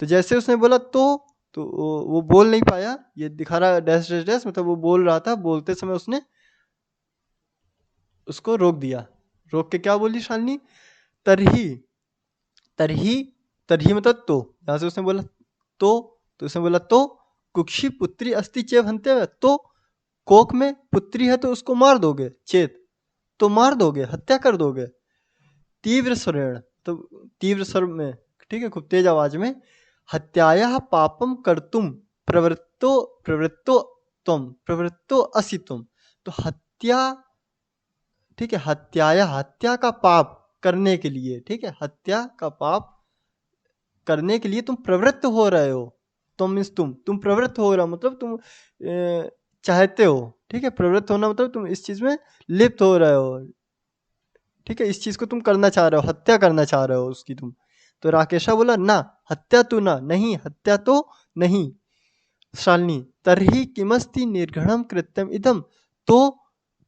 जैसे उसने बोला तो वो बोल नहीं पाया, ये दिखा रहा डैश डैश डैश, मतलब वो बोल रहा था, बोलते समय उसने उसको रोक दिया, रोक के क्या बोली शालिनी, तरही, तरही, तरही मतलब तो, यहां से उसने बोला तो उसने बोला तो कुक्षी पुत्री अस्ति चेव हंते हुए, तो कोक में पुत्री है तो उसको मार दोगे, चेत तो मार दोगे, हत्या कर दोगे। तीव्र स्वरेण, तो तीव्र स्वर में, ठीक है, खूब तेज आवाज में, हत्याया पापम कर्तुम प्रवृत्तो असि तुम, तो हत्या, ठीक है, हत्याया हत्या का पाप करने के लिए, ठीक है, हत्या का पाप करने के लिए तुम प्रवृत्त हो रहे हो, तुम मीन्स तुम प्रवृत्त हो रहे हो मतलब तुम चाहते हो, ठीक है, प्रवृत्त होना मतलब तुम इस चीज में लिप्त हो रहे हो, ठीक है, इस चीज को तुम करना चाह रहे हो, हत्या करना चाह रहे हो उसकी तुम। तो राकेशा बोला ना हत्या तो ना, नहीं हत्या तो नहीं। शालिनी तरही किमस्ति निर्घणम कृत्यम इदम, तो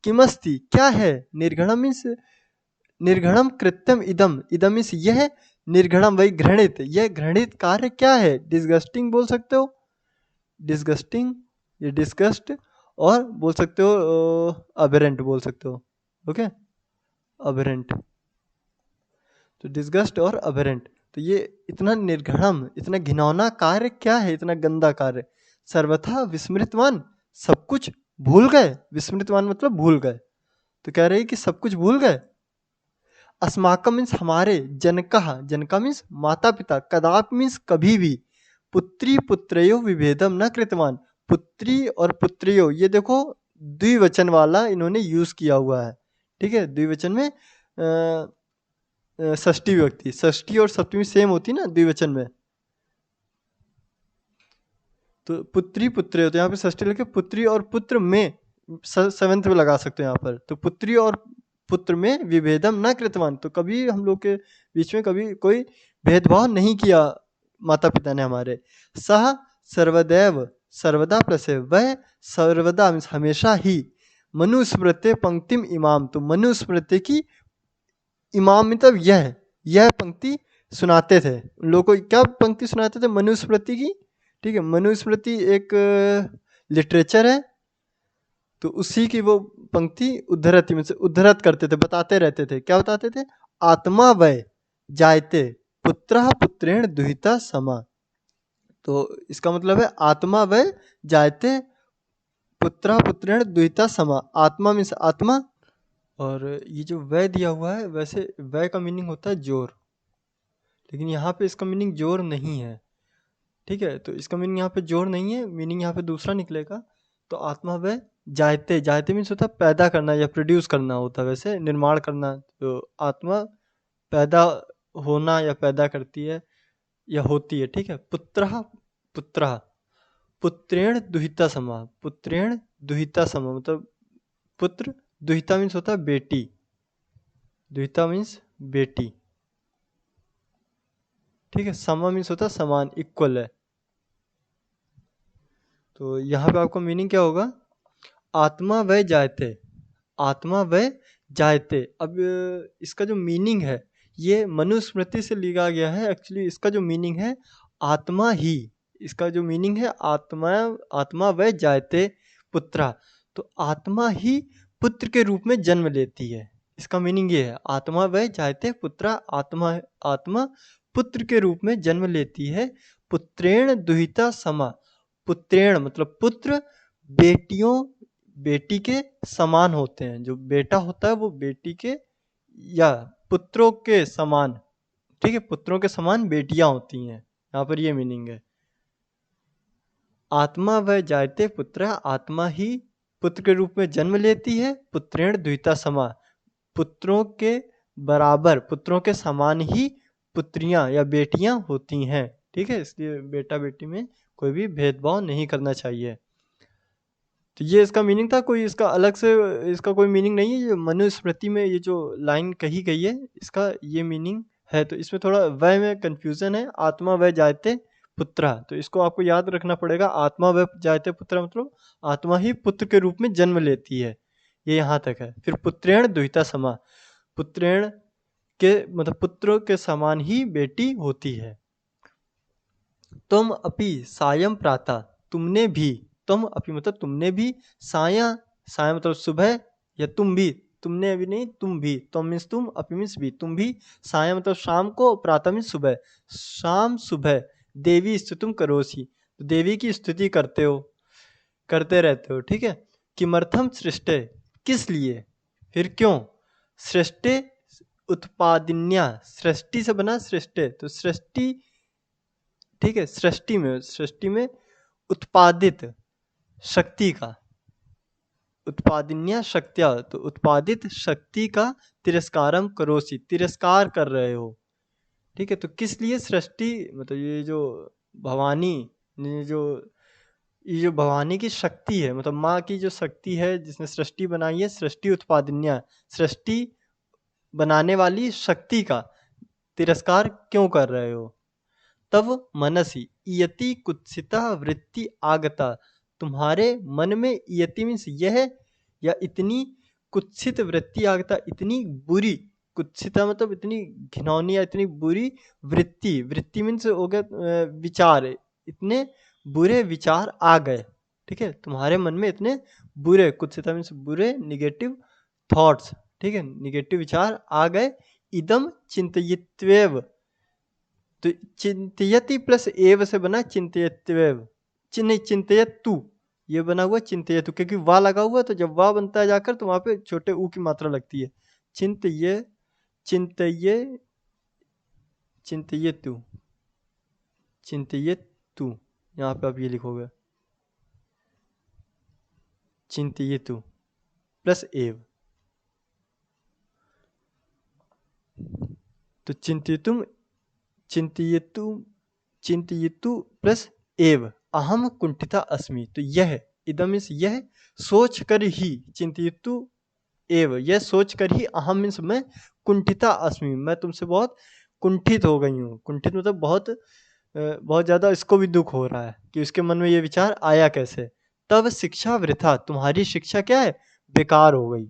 किमस्ति क्या है, निर्घणम मीन्स निर्घणम कृत्यम इदम, इदम इस यह, निर्घणम वही घृणित, यह घृणित कार्य क्या है? डिस्गस्टिंग बोल सकते हो, डिस्गस्टिंग, ये डिस्गस्ट, और बोल सकते हो अबेरेंट बोल सकते हो, ओके, अबेरेंट। तो डिस्गस्ट और अबेरेंट, तो ये इतना निर्घणम, इतना घिनौना कार्य क्या है, इतना गंदा कार्य? सर्वथा विस्मृतवान, सब कुछ भूल गए, विस्मृतवान मतलब भूल गए, तो कह रहे हैं कि सब कुछ भूल गए। अस्माकम मीन्स हमारे, जनकः, जनका मीन्स माता पिता, कदापि मीन्स कभी भी, पुत्री पुत्रयो विभेदम न कृतवान, पुत्री और पुत्रियो, ये देखो द्विवचन वाला इन्होंने यूज किया हुआ है, ठीक है, द्विवचन में षष्ठी विभक्ति, षष्ठी और सप्तमी सेम होती ना द्विवचन में, तो पुत्री पुत्र, तो यहाँ पे षष्ठी लेके पुत्री और पुत्र में सेवेंथ में लगा सकते हो यहाँ पर, तो पुत्री और पुत्र में विभेदम न कृतवान, तो कभी हम लोग के बीच में कभी कोई भेदभाव नहीं किया माता पिता ने हमारे। सह सर्वदैव, सर्वदा प्लस है, वह सर्वदा मीन्स हमेशा ही, मनुस्मृत्य पंक्तिम इमाम, तो मनुस्मृत्य की इमाम मतलब यह पंक्ति सुनाते थे उन लोगों को। क्या पंक्ति सुनाते थे? मनुस्मृति की, ठीक है, मनुस्मृति एक लिटरेचर है, तो उसी की वो पंक्ति उद्धरती में से उद्धरत करते थे, बताते रहते थे। क्या बताते थे? आत्मा वै जायते पुत्रः पुत्रेण दुहिता समा, तो इसका मतलब है आत्मा वै जायते पुत्रः पुत्रेण दुहिता समा, आत्मा मीन्स आत्मा, और ये जो वै दिया हुआ है, वैसे वै का मीनिंग होता है जोर, लेकिन यहाँ पे इसका मीनिंग जोर नहीं है, ठीक है, तो इसका मीनिंग यहाँ पे जोर नहीं है, मीनिंग यहाँ पे दूसरा निकलेगा। तो आत्मा वह जायते, जायते मीन्स होता है पैदा करना या प्रोड्यूस करना होता है, वैसे निर्माण करना, तो आत्मा पैदा होना या पैदा करती है या होती है, ठीक है। पुत्रः, पुत्रः पुत्रेण दुहिता समा, पुत्रेण दुहिता समा मतलब पुत्र, दुहिता मीन्स होता है बेटी, दुहिता मीन्स बेटी, ठीक है, समा मीन्स होता है समान, इक्वल है। तो यहाँ पे आपको मीनिंग क्या होगा? आत्मा वह जायते, आत्मा वह जायते। अब इसका जो मीनिंग है ये मनुस्मृति से लिया गया है, एक्चुअली इसका जो मीनिंग है आत्मा ही, इसका जो मीनिंग है आत्मा, आत्मा वह जायते पुत्रा, तो आत्मा ही पुत्र के रूप में जन्म लेती है, इसका मीनिंग ये है, आत्मा वह जायते पुत्रा, आत्मा, आत्मा पुत्र के रूप में जन्म लेती है। पुत्रेण दुहिता समा, पुत्रेण मतलब पुत्र बेटियों, बेटी के समान होते हैं, जो बेटा होता है वो बेटी के या पुत्रों के समान, ठीक है, पुत्रों के समान बेटियां होती हैं, यहाँ पर ये मीनिंग है। आत्मा वह जायते पुत्र, आत्मा ही पुत्र के रूप में जन्म लेती है। पुत्रेण द्विता समा, पुत्रों के बराबर, पुत्रों के समान ही पुत्रियां या बेटियां होती हैं, ठीक है, इसलिए बेटा बेटी में कोई भी भेदभाव नहीं करना चाहिए। तो ये इसका मीनिंग था, कोई इसका अलग से इसका कोई मीनिंग नहीं है, ये मनुस्मृति में ये जो लाइन कही गई है इसका ये मीनिंग है। तो इसमें थोड़ा वह में कंफ्यूजन है, आत्मा वह जायते पुत्रा, तो इसको आपको याद रखना पड़ेगा, आत्मा वह जायते पुत्रा मतलब आत्मा ही पुत्र के रूप में जन्म लेती है, ये यहाँ तक है। फिर पुत्रेण दुहिता समा, पुत्रेण के मतलब पुत्रों के समान ही बेटी होती है। तुम अपि सायं प्रातः, तुमने भी, तुम अपि मतलब तुमने भी, साया, साया मतलब सुबह या तुम भी, तुमने भी नहीं तुम भी, तुम मीन्स तुम, अपि मीन्स भी, तुम भी, साया मतलब शाम को, प्रातः मीन्स सुबह, शाम सुबह देवी स्तुतिम करोसी, तो देवी की स्तुति करते हो, करते रहते हो, ठीक है। किमर्थम सृष्टे, किस लिए, फिर क्यों, सृष्टे उत्पादिन्या, सृष्टि से बना सृष्टे, तो सृष्टि, ठीक है, सृष्टि में, सृष्टि में उत्पादित शक्ति का, उत्पादिन्या शक्तिया, तो उत्पादित शक्ति का तिरस्कारम करोसी, तिरस्कार कर रहे हो, ठीक है। तो किस लिए सृष्टि मतलब ये जो भवानी, ये जो भवानी की शक्ति है, मतलब माँ की जो शक्ति है जिसने सृष्टि बनाई है, सृष्टि उत्पादिन्या, सृष्टि बनाने वाली शक्ति का तिरस्कार क्यों कर रहे हो? तब मनसी इयति कुत्सिता वृत्ति आगता, तुम्हारे मन में इयति मीन्स यह या इतनी कुत्सित वृत्ति आगता, इतनी बुरी कुत्सिता मतलब इतनी घिनौनी या इतनी बुरी वृत्ति, वृत्ति मीन्स हो गया विचार, इतने बुरे विचार आ गए, ठीक है, तुम्हारे मन में इतने बुरे, कुत्सिता मीन्स बुरे, निगेटिव थॉट्स, ठीक है, निगेटिव विचार आ गए, इदम चिंतयित्वेव, तो चिंतयति प्लस एव से बना चिंतयत्वेव, चिंतयतु, ये बना हुआ चिंतयतु, क्योंकि वा लगा हुआ तो जब वा बनता है जाकर तो वहां पे छोटे ऊ की मात्रा लगती है, चिंतये चिंतये चिंतयतु, चिंतयतु, यहाँ पे आप ये लिखोगे चिंतयतु प्लस एव, तो चिंतयतुम चिंतयतु चिंतयतु प्लस एव अहम कुंठिता अस्मि, तो यह इदम मीन्स यह सोच कर ही, चिंतयतु एव यह सोच कर ही, अहम मीन्स मैं, कुंठिता अस्मि मैं तुमसे बहुत कुंठित हो गई हूँ, कुंठित मतलब बहुत ज़्यादा इसको भी दुख हो रहा है कि उसके मन में ये विचार आया कैसे, तब शिक्षा वृथा, तुम्हारी शिक्षा क्या है, बेकार हो गई,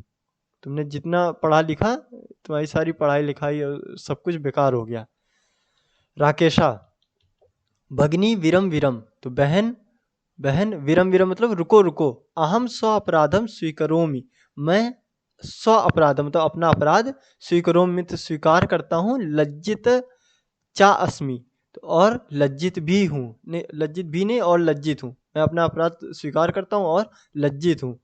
तुमने जितना पढ़ा लिखा तुम्हारी सारी पढ़ाई लिखाई सब कुछ बेकार हो गया। राकेशा, भगनी विरम विरम, तो बहन, बहन, विरम विरम मतलब रुको रुको, अहम स्व अपराधम स्वीकरोमि, मैं स्व अपराधम मतलब अपना अपराध, स्वीकरोमि तो स्वीकार करता हूँ, लज्जित चा अस्मि, तो और लज्जित भी हूँ, नहीं लज्जित भी नहीं और लज्जित हूँ, मैं अपना अपराध स्वीकार करता हूँ और लज्जित हूँ।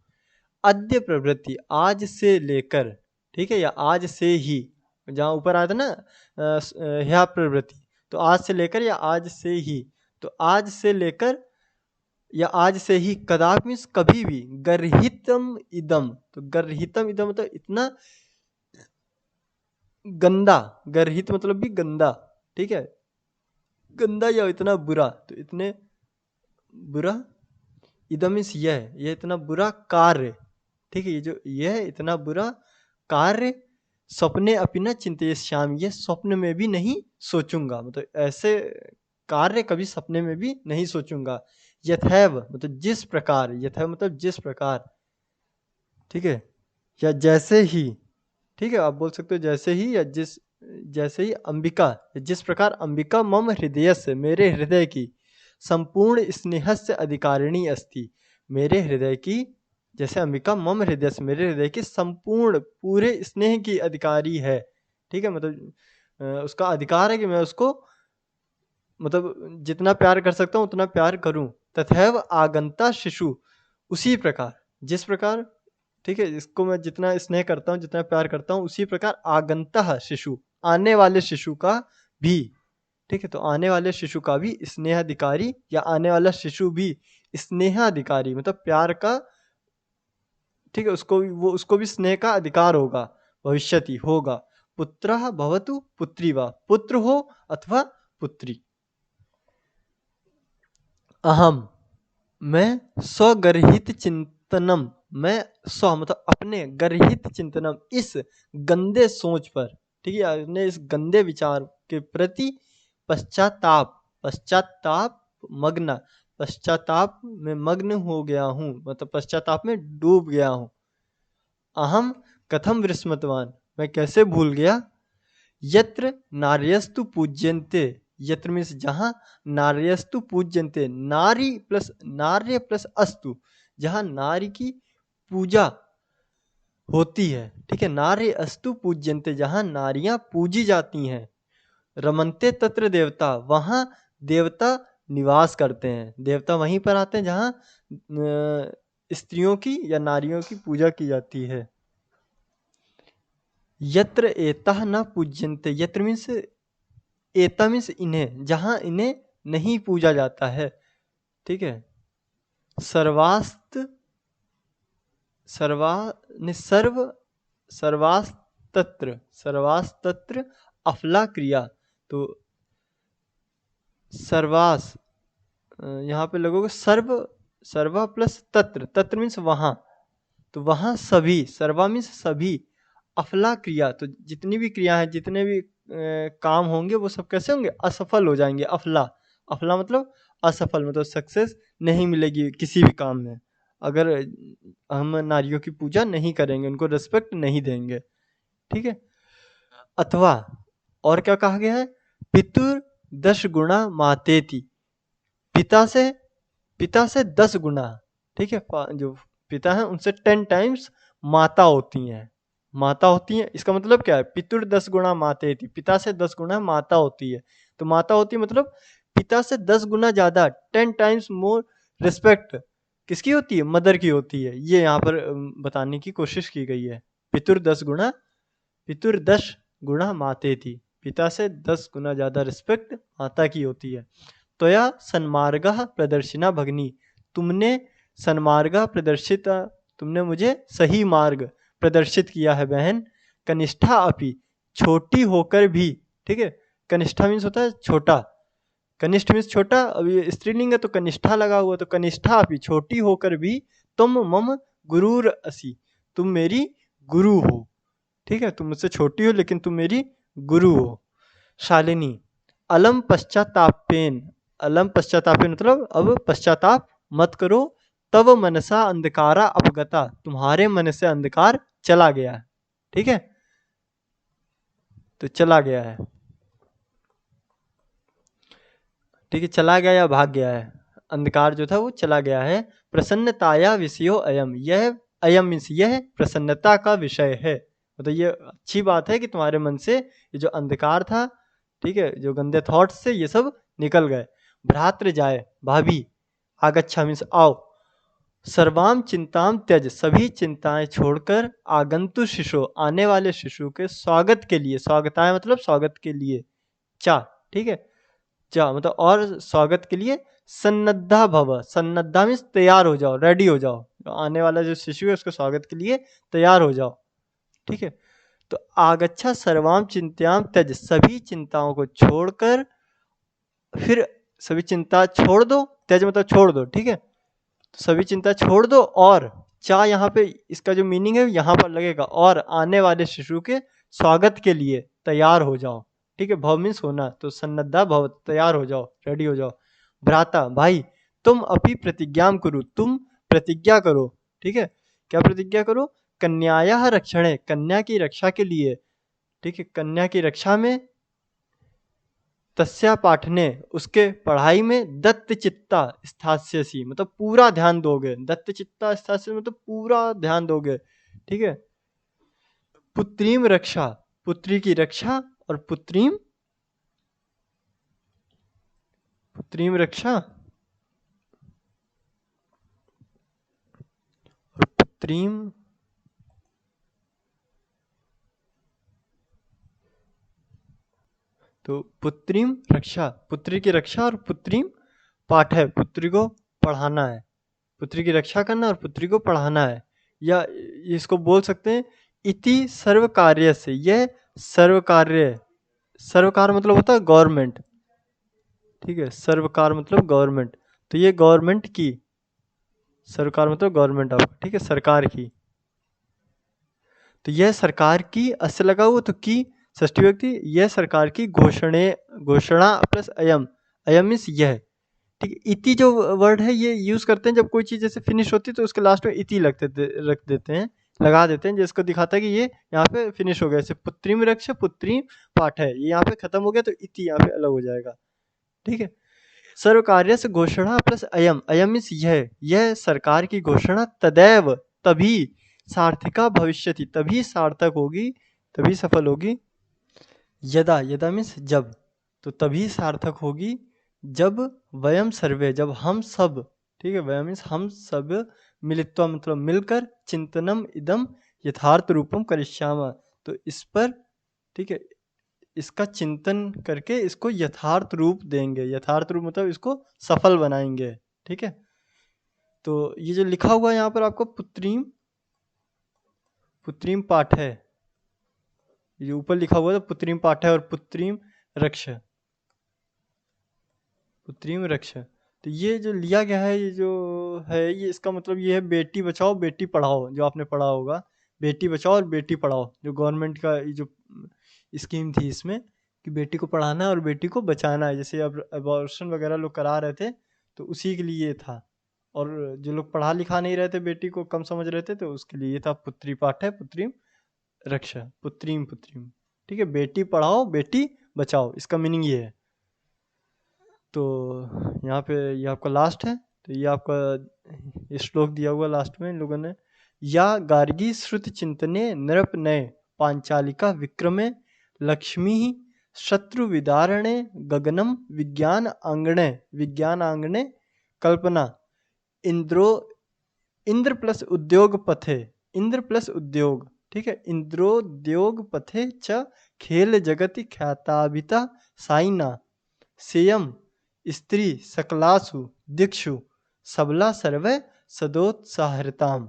अद्य प्रवृत्ति, आज से लेकर, ठीक है, या आज से ही, जहाँ ऊपर आया था ना ह्या प्रवृत्ति, तो आज से लेकर या आज से ही, तो आज से लेकर या आज से ही, कदापि मीन्स कभी भी, गर्हितम इदम, तो गर्हितम इदम मतलब इतना गंदा, गर्हित मतलब भी गंदा, ठीक है, गंदा या इतना बुरा, तो इतने बुरा, इदम मीन्स यह इतना बुरा कार्य, ठीक है, ये जो यह इतना बुरा कार्य, सपने अपना चिंतयिष्यामि, ये स्वप्न में भी नहीं सोचूंगा, मतलब ऐसे कार्य कभी सपने में भी नहीं सोचूंगा। यथैव मतलब जिस प्रकार, यथैव मतलब जिस प्रकार, ठीक है, या जैसे ही, ठीक है, आप बोल सकते हो जैसे ही या जिस, जैसे ही अंबिका, जिस प्रकार अंबिका मम हृदय से, मेरे हृदय की, संपूर्ण स्नेहस्य अधिकारिणी अस्ति, मेरे हृदय की, जैसे अंबिका मम हृदय से, मेरे हृदय की संपूर्ण पूरे स्नेह की अधिकारी है, ठीक है, मतलब उसका अधिकार है कि मैं उसको मतलब जितना प्यार कर सकता हूँ उतना प्यार करूँ। तथैव आगंता शिशु, उसी प्रकार, जिस प्रकार, ठीक है, इसको मैं जितना स्नेह करता हूँ जितना प्यार करता हूँ, उसी प्रकार आगंता शिशु, आने वाले शिशु का भी, ठीक है, तो आने वाले शिशु का भी स्नेहाधिकारी, या आने वाला शिशु भी स्नेहाधिकारी मतलब प्यार का, ठीक है, उसको भी स्नेह का अधिकार होगा, भविष्यति होगा। पुत्रः भवतु पुत्री वा, पुत्र हो अथवा पुत्री। अहम मैं, स्वगर्हित चिंतनम, मैं स्व मतलब अपने, गर्हित चिंतनम इस गंदे सोच पर, ठीक है, अपने इस गंदे विचार के प्रति पश्चाताप, पश्चाताप मग्न, पश्चाताप में मग्न हो गया हूँ, मतलब पश्चाताप में डूब गया हूँ। अहम कथम विस्मृतवान, मैं कैसे भूल गया, यत्र नार्यस्तु पूज्यन्ते, यत्र मीन्स जहाँ, नार्यस्तु पूज्यन्ते, नारी प्लस नार्य प्लस अस्तु, जहाँ नारी की पूजा होती है, ठीक है, नार्य अस्तु पूज्यन्ते, जहाँ नारियां पूजी जाती हैं, रमन्ते तत्र देवता, वहाँ देवता निवास करते हैं, देवता वहीं पर आते हैं जहाँ स्त्रियों की या नारियों की पूजा की जाती है। यत्र एतः न पूज्यन्ते, यत्र मीन्स एता मीन्स इन्हें, जहाँ इन्हें नहीं पूजा जाता है, ठीक है, सर्वास्त सर्वा सर्व सर्वास्तत्र, सर्वास्तत्र अफला क्रिया, तो सर्वास यहाँ पे लगोगे सर्व, सर्वा प्लस तत्र, तत्र मीन्स वहाँ, तो वहाँ सभी, सर्वा मीन्स सभी, अफला क्रिया, तो जितनी भी क्रिया है, जितने भी काम होंगे वो सब कैसे होंगे, असफल हो जाएंगे। अफला, अफला मतलब असफल, मतलब सक्सेस नहीं मिलेगी किसी भी काम में, अगर हम नारियों की पूजा नहीं करेंगे, उनको रिस्पेक्ट नहीं देंगे, ठीक है। अथवा और क्या कहा गया है, पितुर 10 गुणा मातेति, पिता से 10 गुना, ठीक है, जो पिता है उनसे 10 टाइम्स माता होती हैं, माता होती है। इसका मतलब क्या है, पितुर 10 गुणा मातेति, पिता से 10 गुना माता होती है। तो माता होती है मतलब पिता से 10 गुना ज्यादा, 10 टाइम्स मोर रिस्पेक्ट किसकी होती है, मदर की होती है। ये यहाँ पर बताने की कोशिश की गई है। पितुर 10 गुणा मातेति, पिता से 10 गुना ज्यादा रिस्पेक्ट माता की होती है। त्वया सन्मार्गः प्रदर्शिना भगिनी, तुमने सन्मार्गः प्रदर्शित, तुमने मुझे सही मार्ग प्रदर्शित किया है बहन। कनिष्ठा अपि, छोटी होकर भी, ठीक है, कनिष्ठा मीन्स होता है छोटा, कनिष्ठ मीन्स छोटा, अब ये स्त्रीलिंग है तो कनिष्ठा लगा हुआ, तो कनिष्ठा अपि, छोटी होकर भी, तुम मम गुरुर असि, तुम मेरी गुरु हो, ठीक है, तुम मुझसे छोटी हो लेकिन तुम मेरी गुरु हो। शालिनी, अलम पश्चातापेन, अलम पश्चातापेन मतलब अब पश्चाताप मत करो, तब मनसा अंधकारा अपगता, तुम्हारे मन से अंधकार चला गया है, ठीक है, तो चला गया है, ठीक है, चला गया या भाग गया है, अंधकार जो था वो चला गया है। प्रसन्नताया विषयो अयम, यह अयम मीन्स यह प्रसन्नता का विषय है, मतलब ये अच्छी बात है कि तुम्हारे मन से ये जो अंधकार था, ठीक है, जो गंदे थॉट्स से ये सब निकल गए। भ्रातृ जाए, भाभी, आगच्छा मीन्स आओ, सर्वाम चिंताम त्यज, सभी चिंताएं छोड़कर, आगंतु शिशु, आने वाले शिशु के स्वागत के लिए, स्वागताय मतलब स्वागत के लिए, चा, ठीक है, चा मतलब और स्वागत के लिए, सन्नद्धा भव, सन्नद्धा मीन्स तैयार हो जाओ, रेडी हो जाओ, आने वाला जो शिशु है उसके स्वागत के लिए तैयार हो जाओ, ठीक है। तो आगच्छा सर्वाम चिंत्याम त्यज, सभी चिंताओं को छोड़कर, फिर सभी चिंता छोड़ दो, त्यज मतलब छोड़ दो, ठीक है, तो सभी चिंता छोड़ दो, और चा यहाँ पे इसका जो मीनिंग है यहाँ पर लगेगा, और आने वाले शिशु के स्वागत के लिए तैयार हो जाओ, ठीक है, भव मीन्स होना, तो सन्नद्धा भव, तैयार हो जाओ, रेडी हो जाओ। भ्राता, भाई, तुम अपनी प्रतिज्ञा करो, तुम प्रतिज्ञा करो, ठीक है, क्या प्रतिज्ञा करो, कन्याया रक्षणे, कन्या की रक्षा के लिए, ठीक है, कन्या की रक्षा में, तस्या पाठने, उसके पढ़ाई में, दत्त चित्ता स्थास्यसि मतलब पूरा ध्यान दोगे, दत्त चित्ता स्थास्य मतलब पूरा ध्यान दोगे, ठीक है। पुत्रीम रक्षा, पुत्री की रक्षा, और पुत्रीम, पुत्रीम रक्षा, और पुत्रीम, तो पुत्रीम रक्षा, पुत्री की रक्षा, और पुत्रीम पाठ है, पुत्री को पढ़ाना है, पुत्री की रक्षा करना और पुत्री को पढ़ाना है, या इसको बोल सकते हैं इति सर्व कार्य से, यह सर्व कार्य, सर्वकार मतलब होता है गवर्नमेंट, ठीक है, सर्वकार मतलब गवर्नमेंट, तो ये गवर्नमेंट की, सरकार मतलब गवर्नमेंट आपका, ठीक है, सरकार की, तो यह सरकार की, अस्य लगा हुआ तो की, षष्ठी व्यक्ति, यह सरकार की घोषणा प्लस अयम, अयम मीन्स यह, ठीक है। इति जो वर्ड है ये यूज करते हैं जब कोई चीज जैसे फिनिश होती है तो उसके लास्ट में इति रख देते हैं, लगा देते हैं, जिसको दिखाता है कि ये यहाँ पे फिनिश हो गया, जैसे पुत्री में रक्ष, पुत्री पाठ है, ये यहाँ पे खत्म हो गया तो इति यहाँ पे अलग हो जाएगा, ठीक है। सर्व कार्य से घोषणा प्लस अयम, अयम मीन्स यह सरकार की घोषणा, तदैव तभी, सार्थिका भविष्यति तभी सार्थक होगी, तभी सफल होगी, यदा, यदा मीन्स जब, तो तभी सार्थक होगी जब, वयम सर्वे जब हम सब, ठीक है, वयम मीन्स हम सब, मिलित्वा मतलब मिलकर, चिंतनम इदम यथार्थ रूपम करिष्याम, तो इस पर, ठीक है, इसका चिंतन करके इसको यथार्थ रूप देंगे, यथार्थ रूप मतलब इसको सफल बनाएंगे, ठीक है। तो ये जो लिखा हुआ है यहाँ पर आपको पुत्रीम, पुत्रीम पाठ है, ये ऊपर लिखा हुआ है पुत्रीम पाठ है, और पुत्रीम रक्ष, पुत्रीम रक्ष, तो ये जो लिया गया है, ये जो है, ये इसका मतलब ये है बेटी बचाओ बेटी पढ़ाओ, जो आपने पढ़ा होगा, बेटी बचाओ और बेटी पढ़ाओ, जो गवर्नमेंट का ये जो स्कीम थी इसमें, कि बेटी को पढ़ाना है और बेटी को बचाना है, जैसे अब अबॉर्शन वगैरह लोग करा रहे थे तो उसी के लिए था, और जो लोग पढ़ा लिखा नहीं रहे थे, बेटी को कम समझ रहे थे, तो उसके लिए था पुत्री पाठ है, पुत्रीम रक्षा, पुत्रीम पुत्रीम, ठीक है, बेटी पढ़ाओ बेटी बचाओ, इसका मीनिंग ये है। तो यहाँ पे ये आपका लास्ट है, तो ये आपका श्लोक दिया हुआ लास्ट में इन लोगों ने। या गार्गी श्रुत चिंतने नृप नये पांचालिका विक्रमे लक्ष्मी शत्रु विदारणे गगनम विज्ञान आंगणे कल्पना इंद्रो इंद्र प्लस उद्योग पथे, इंद्र प्लस उद्योग, ठीक है, इंद्रोद्योग पथे च खेल जगति ख्याताभिता साइना सेयम स्त्री सकलासु दिक्षु सबला सर्वे सदोत्साहृताम।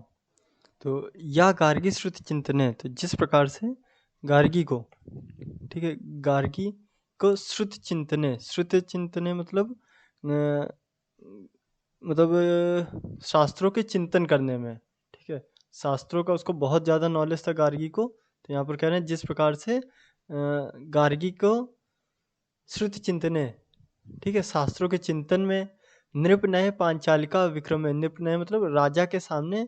तो या गार्गी श्रुति चिंतन है, तो जिस प्रकार से गार्गी को, ठीक है, गार्गी को श्रुति चिंतने मतलब शास्त्रों के चिंतन करने में, ठीक है, शास्त्रों का उसको बहुत ज़्यादा नॉलेज था गार्गी को। तो यहाँ पर कह रहे हैं जिस प्रकार से गार्गी को श्रुति चिंतने, ठीक है, शास्त्रों के चिंतन में नृपनय पांचालिका विक्रम में, नृपनय मतलब राजा के सामने,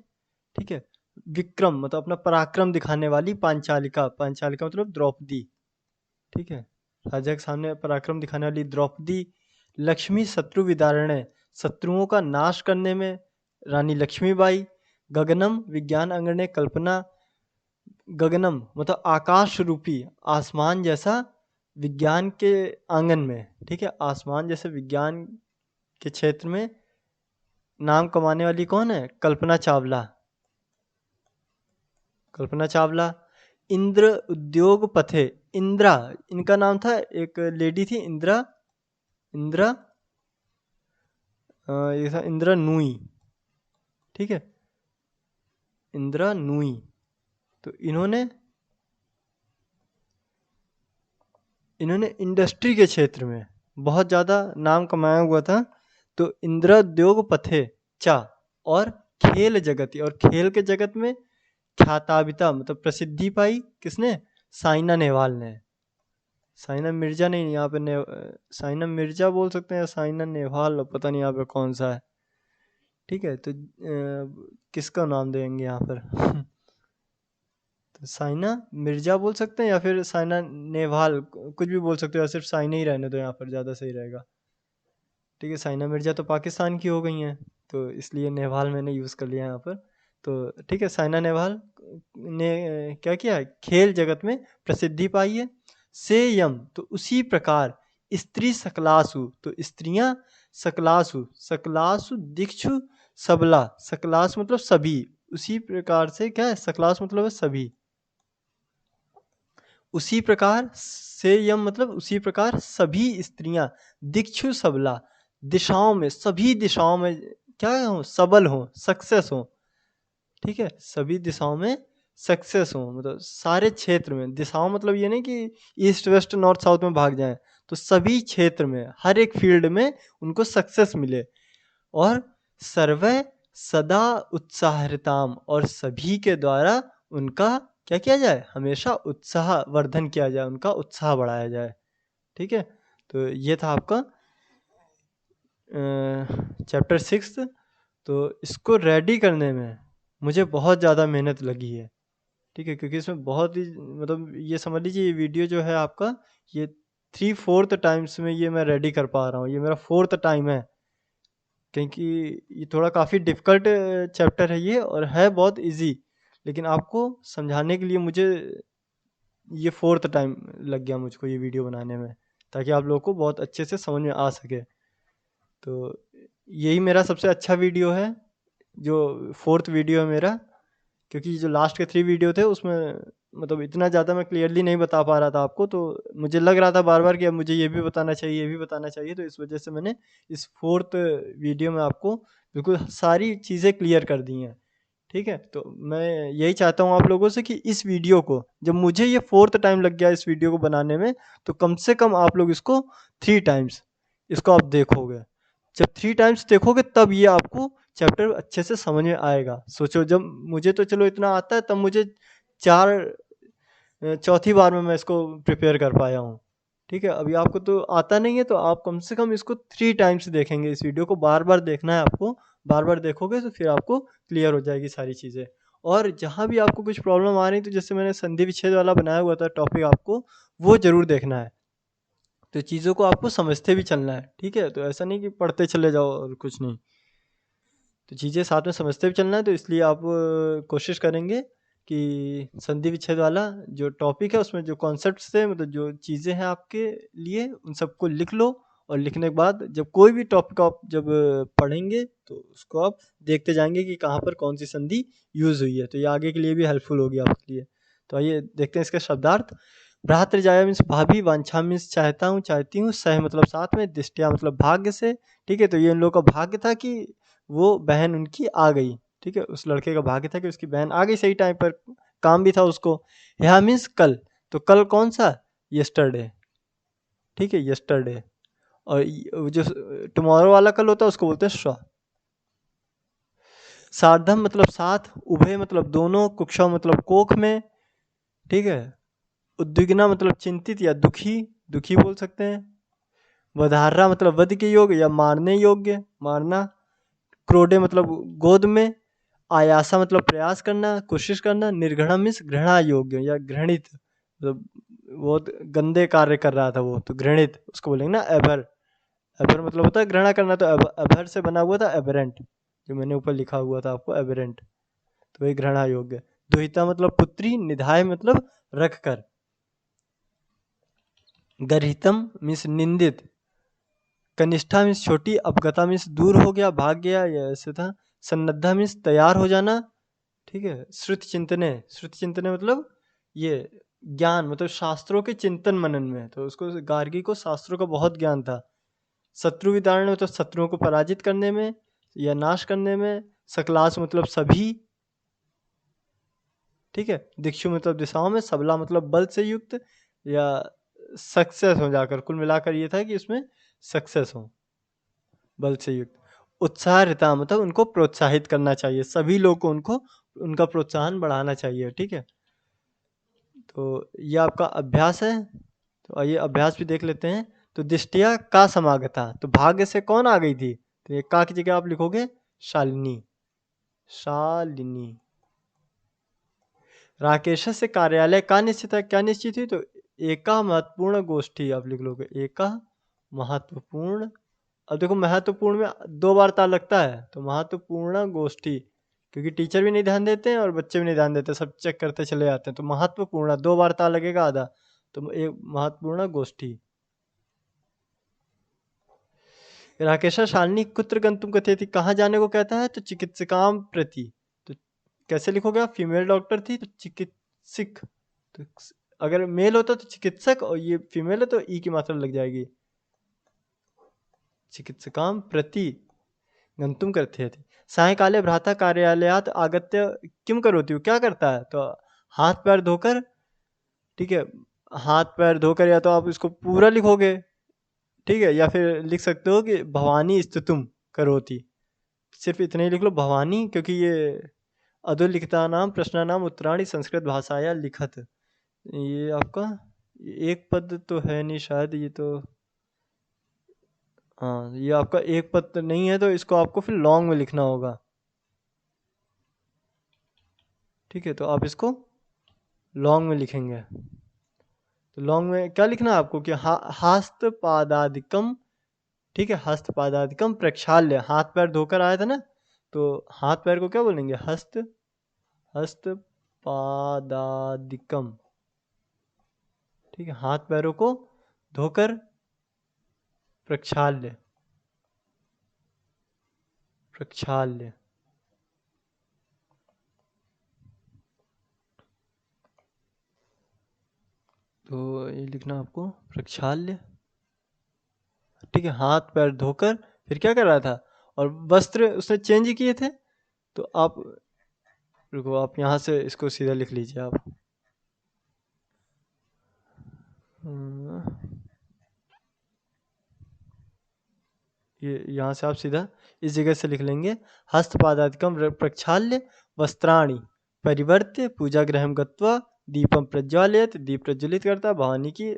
ठीक है, विक्रम मतलब अपना पराक्रम दिखाने वाली पांचालिका, पांचालिका मतलब द्रौपदी, ठीक है, राजा के सामने पराक्रम दिखाने वाली द्रौपदी। लक्ष्मी शत्रु विदारणे, शत्रुओं का नाश करने में रानी लक्ष्मीबाई। गगनम विज्ञान अंगणे कल्पना, गगनम मतलब आकाश रूपी आसमान जैसा विज्ञान के आंगन में, ठीक है, आसमान जैसे विज्ञान के क्षेत्र में नाम कमाने वाली कौन है? कल्पना चावला, कल्पना चावला। इंद्र उद्योग पथे, इंद्रा इनका नाम था, एक लेडी थी इंद्रा, ये था इंद्रा नूई, ठीक है, इंद्रा नूई। तो इन्होंने इंडस्ट्री के क्षेत्र में बहुत ज़्यादा नाम कमाया हुआ था। तो इंद्रोद्योग पथे चा, और खेल जगत, और खेल के जगत में ख्याताबिता मतलब प्रसिद्धि पाई किसने? साइना नेहवाल ने। साइना मिर्जा नहीं, यहाँ पे साइना मिर्जा बोल सकते हैं, साइना नेहवाल पता नहीं यहाँ पे कौन सा है, ठीक है। तो किसका नाम देंगे यहाँ पर? तो साइना मिर्जा बोल सकते हैं या फिर साइना नेहवाल, कुछ भी बोल सकते हो, या सिर्फ साइना ही रहने दो यहाँ पर, ज़्यादा सही रहेगा, ठीक है। साइना मिर्जा तो पाकिस्तान की हो गई हैं, तो इसलिए नेहवाल मैंने यूज़ कर लिया यहाँ पर। तो ठीक है, साइना नेहवाल ने क्या किया? खेल जगत में प्रसिद्धि पाई है। से यम तो उसी प्रकार, स्त्री सकलासु तो स्त्रियां, सकलासु सकलासु दिक्षु सबला, सकलास मतलब सभी, उसी प्रकार से क्या है? सकलास मतलब है सभी, उसी प्रकार से यम मतलब उसी प्रकार सभी स्त्रियां, दिक्षु सबला दिशाओं में, सभी दिशाओं में क्या हो? सबल हो, सक्सेस हो, ठीक है, सभी दिशाओं में सक्सेस हो, मतलब सारे क्षेत्र में। दिशाओं मतलब ये नहीं कि ईस्ट वेस्ट नॉर्थ साउथ में भाग जाएं, तो सभी क्षेत्र में, हर एक फील्ड में उनको सक्सेस मिले। और सर्वे सदा उत्साहरिताम, और सभी के द्वारा उनका क्या किया जाए? हमेशा उत्साह वर्धन किया जाए, उनका उत्साह बढ़ाया जाए, ठीक है। तो ये था आपका चैप्टर 6। तो इसको रेडी करने में मुझे बहुत ज़्यादा मेहनत लगी है, ठीक है, क्योंकि इसमें बहुत ही मतलब ये समझ लीजिए, ये वीडियो जो है आपका, ये 3/4 टाइम्स में ये मैं रेडी कर पा रहा हूँ, ये मेरा 4th टाइम है, क्योंकि ये थोड़ा काफ़ी डिफ़िकल्ट चैप्टर है ये, और है बहुत इजी, लेकिन आपको समझाने के लिए मुझे ये 4th टाइम लग गया मुझको ये वीडियो बनाने में, ताकि आप लोगों को बहुत अच्छे से समझ में आ सके। तो यही मेरा सबसे अच्छा वीडियो है, जो 4th वीडियो है मेरा, क्योंकि जो लास्ट के 3 वीडियो थे उसमें मतलब इतना ज़्यादा मैं क्लियरली नहीं बता पा रहा था आपको, तो मुझे लग रहा था बार बार कि अब मुझे ये भी बताना चाहिए, ये भी बताना चाहिए, तो इस वजह से मैंने इस 4th वीडियो में आपको बिल्कुल सारी चीज़ें क्लियर कर दी हैं, ठीक है। तो मैं यही चाहता हूँ आप लोगों से कि इस वीडियो को, जब मुझे ये 4th टाइम लग गया इस वीडियो को बनाने में, तो कम से कम आप लोग इसको 3 टाइम्स इसको आप देखोगे। जब 3 टाइम्स देखोगे तब ये आपको चैप्टर अच्छे से समझ में आएगा। सोचो, जब मुझे तो चलो इतना आता है, तब मुझे 4 चौथी बार में मैं इसको प्रिपेयर कर पाया हूँ, ठीक है। अभी आपको तो आता नहीं है, तो आप कम से कम इसको 3 टाइम्स देखेंगे, इस वीडियो को बार बार देखना है आपको, बार बार देखोगे तो फिर आपको क्लियर हो जाएगी सारी चीज़ें। और जहाँ भी आपको कुछ प्रॉब्लम आ रही तो जैसे मैंने संधि विच्छेद वाला बनाया हुआ था टॉपिक, आपको वो ज़रूर देखना है। तो चीज़ों को आपको समझते भी चलना है, ठीक है? तो ऐसा नहीं कि पढ़ते चले जाओ और कुछ नहीं। तो चीज़ें साथ में समझते भी चलना है, तो इसलिए आप कोशिश करेंगे कि संधि विच्छेद वाला जो टॉपिक है उसमें जो कॉन्सेप्ट्स थे, मतलब जो चीज़ें हैं आपके लिए, उन सबको लिख लो। और लिखने के बाद जब कोई भी टॉपिक आप जब पढ़ेंगे तो उसको आप देखते जाएंगे कि कहाँ पर कौन सी संधि यूज़ हुई है, तो ये आगे के लिए भी हेल्पफुल होगी आपके लिए। तो आइए देखते हैं इसका शब्दार्थ। भ्रातृजाया मीन्स भाभी, वांछा मीन्स चाहता हूँ, चाहती हूँ, सह मतलब साथ में, दिष्टया मतलब भाग्य से, ठीक है? तो ये उन लोगों का भाग्य था कि वो बहन उनकी आ गई, ठीक है? उस लड़के का भाग्य था कि उसकी बहन आ गई सही टाइम पर, काम भी था उसको। यह मीन्स कल, तो कल कौन सा? यस्टरडे, ठीक है? यस्टरडे। और जो टुमारो वाला कल होता है उसको बोलते हैं श्वा। सार्धम मतलब साथ, उभय मतलब दोनों, कुक्षा मतलब कोख में, ठीक है? उद्विग्ना मतलब चिंतित या दुखी, दुखी बोल सकते हैं। वधार्रा मतलब वध के योग्य या मारने योग्य, मारना। क्रोडे मतलब गोद में। आयासा मतलब प्रयास करना, कोशिश करना। निर्घृणा मीन्स घृणा योग्य या घृणित, मतलब बहुत गंदे कार्य कर रहा था वो, तो घृणित उसको बोलेंगे ना एबर। एबर मतलब होता है घृणा करना, तो एबर से बना हुआ था एबरेंट, जो मैंने ऊपर लिखा हुआ था आपको एबरेंट, तो वही घृणा योग्य। दुहिता मतलब पुत्री, निधाय मतलब रख कर। गर्हितम मीन्स निंदित। कनिष्ठा मीन्स छोटी, अपगता मीन्स दूर हो गया, भाग गया, या ऐसे था। सन्नद्धा मीन्स तैयार हो जाना, ठीक है? श्रुति चिंतने, श्रुति चिंतने मतलब ये ज्ञान, मतलब शास्त्रों के चिंतन मनन में, तो उसको गार्गी को शास्त्रों का बहुत ज्ञान था। शत्रु विदारण मतलब शत्रुओं को पराजित करने में या नाश करने में। सकलास मतलब सभी, ठीक है? दिक्षु मतलब दिशाओं में। सबला मतलब बल से युक्त या सक्सेस हो जाकर, कुल मिलाकर ये था कि उसमें सक्सेस हो, बल से युक्त। उत्साहता मतलब उनको प्रोत्साहित करना चाहिए, सभी लोग को उनको उनका प्रोत्साहन बढ़ाना चाहिए, ठीक है? तो ये आपका अभ्यास है, तो आइए अभ्यास भी देख लेते हैं। तो दिष्टिया का समागता, तो भाग्य से कौन आ गई थी? तो ये का की जगह आप लिखोगे शालिनी, शालिनी। राकेश से कार्यालय का निश्चित है, क्या निश्चित हुई? तो एका महत्वपूर्ण गोष्ठी आप लिख लोगे, एका महत्वपूर्ण। अब देखो महत्वपूर्ण में 2 बार ता लगता है, तो महत्वपूर्ण गोष्ठी, क्योंकि टीचर भी नहीं ध्यान देते हैं और बच्चे भी नहीं ध्यान देते, सब चेक करते चले जाते हैं। तो महत्वपूर्ण 2 बार ता लगेगा आधा, तो एक महत्वपूर्ण गोष्ठी। राकेश शालिनी कुत्र गंतुम कथयति, कहाँ जाने को कहता है? तो चिकित्सकाम प्रति। तो कैसे लिखोगे आप? फीमेल डॉक्टर थी तो चिकित्सक, तो अगर मेल होता तो चिकित्सक, और ये फीमेल है तो ई की मात्रा लग जाएगी। चिकित्सकाम प्रति गंतुम करते थे। सायंकाले भ्राता कार्यालयात आगत्य किम करोति, वो क्या करता है? तो हाथ पैर धोकर, ठीक है? हाथ पैर धोकर, या तो आप इसको पूरा लिखोगे, ठीक है? या फिर लिख सकते हो कि भवानी स्तुतुम करोति, सिर्फ इतने ही लिख लो भवानी, क्योंकि ये अधोलिखिता नाम प्रश्नानाम उत्तराणी संस्कृत भाषाया लिखत। ये आपका एक पद तो है नहीं शायद, ये तो, हाँ ये आपका एक पद तो नहीं है, तो इसको आपको फिर लॉन्ग में लिखना होगा, ठीक है? तो आप इसको लॉन्ग में लिखेंगे। तो लॉन्ग में क्या लिखना है आपको कि हस्त पादादिकम, ठीक है? हस्त पादादिकम प्रक्षाल्य, हाथ पैर धोकर आया था ना, तो हाथ पैर को क्या बोलेंगे? हस्त, हस्त पादादिकम, ठीक है? हाथ पैरों को धोकर प्रक्षाल्य, प्रक्षाल्य। तो ये लिखना आपको प्रक्षाल्य, ठीक है? हाथ पैर धोकर फिर क्या कर रहा था? और वस्त्र उसने चेंज किए थे, तो आप रुको, आप यहाँ से इसको सीधा लिख लीजिए आप। ये यहाँ से आप सीधा इस जगह से लिख लेंगे। हस्तपादादिकम प्रक्षाल्य वस्त्राणि परिवर्त्य पूजा गृहम गत्वा दीपम प्रज्वालयत, दीप प्रज्वलित करता है, भवानी की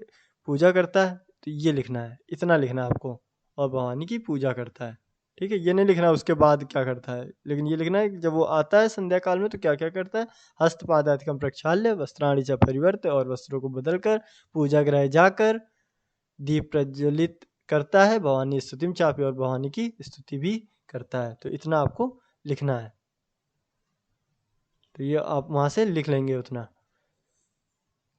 पूजा करता है। तो ये लिखना है, इतना लिखना है आपको, और भवानी की पूजा करता है। ठीक है, ये नहीं लिखना उसके बाद क्या करता है, लेकिन ये लिखना है कि जब वो आता है संध्या काल में तो क्या क्या करता है। हस्तपादादिकम प्रक्षाल्य वस्त्राणि च परिवर्त्य, और वस्त्रों को बदलकर पूजा गृह जाकर दीप प्रज्वलित करता है, भवानी स्तुतिम चापी, और भवानी की स्तुति भी करता है। तो इतना आपको लिखना है, तो ये आप वहाँ से लिख लेंगे उतना।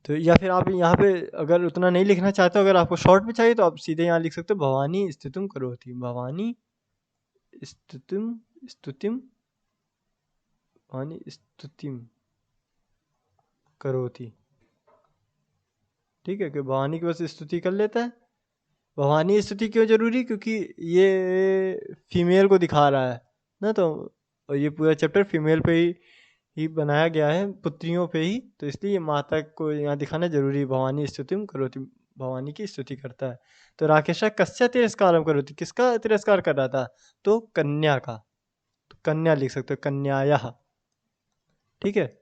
तो या फिर आप यहाँ पे अगर उतना नहीं लिखना चाहते हो, अगर आपको शॉर्ट में चाहिए तो आप सीधे यहाँ लिख सकते हो भवानी स्तुतिम करोति, भवानी स्तुतिम स्तुतिम भवानी स्तुतिम करोति। ठीक है, कि भवानी की बस स्तुति कर लेता है। भवानी स्तुति क्यों जरूरी, क्योंकि ये फीमेल को दिखा रहा है ना, तो और ये पूरा चैप्टर फीमेल पे ही बनाया गया है, पुत्रियों पे ही, तो इसलिए ये माता को यहाँ दिखाना जरूरी है। भवानी स्तुतिम करोति, भवानी की स्तुति करता है। तो राकेशा कस्य तिरस्कारम करोति, किसका तिरस्कार कर रहा था, तो कन्या का, तो कन्या लिख सकते हो, कन्यायाः। ठीक है।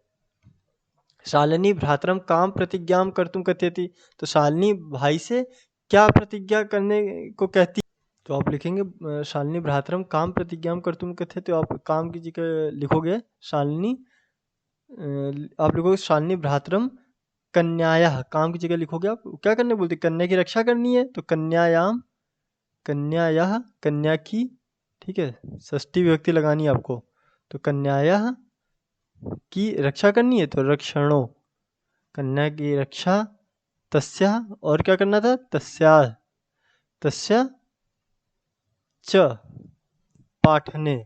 शालिनी भ्रातरम काम प्रतिज्ञाम कर्तुम कथयति, तो शालिनी भाई से क्या प्रतिज्ञा करने को कहती, तो आप लिखेंगे शालिनी भ्रातरम काम प्रतिज्ञाम कर्तुम कथयति, तो आप काम की जगह लिखोगे शालिनी, आप लिखोगे शालिनी भ्रातरम कन्यायाः, काम की जगह लिखोगे आप क्या करने बोलते, कन्या की रक्षा करनी है, तो कन्यायाम, कन्यायाः, कन्या की। ठीक है, षष्ठी विभक्ति लगानी है आपको, तो कन्यायाः की रक्षा करनी है, तो रक्षणो, कन्या की रक्षा, तस्या, और क्या करना था, तस्या, तस्या च पाठने,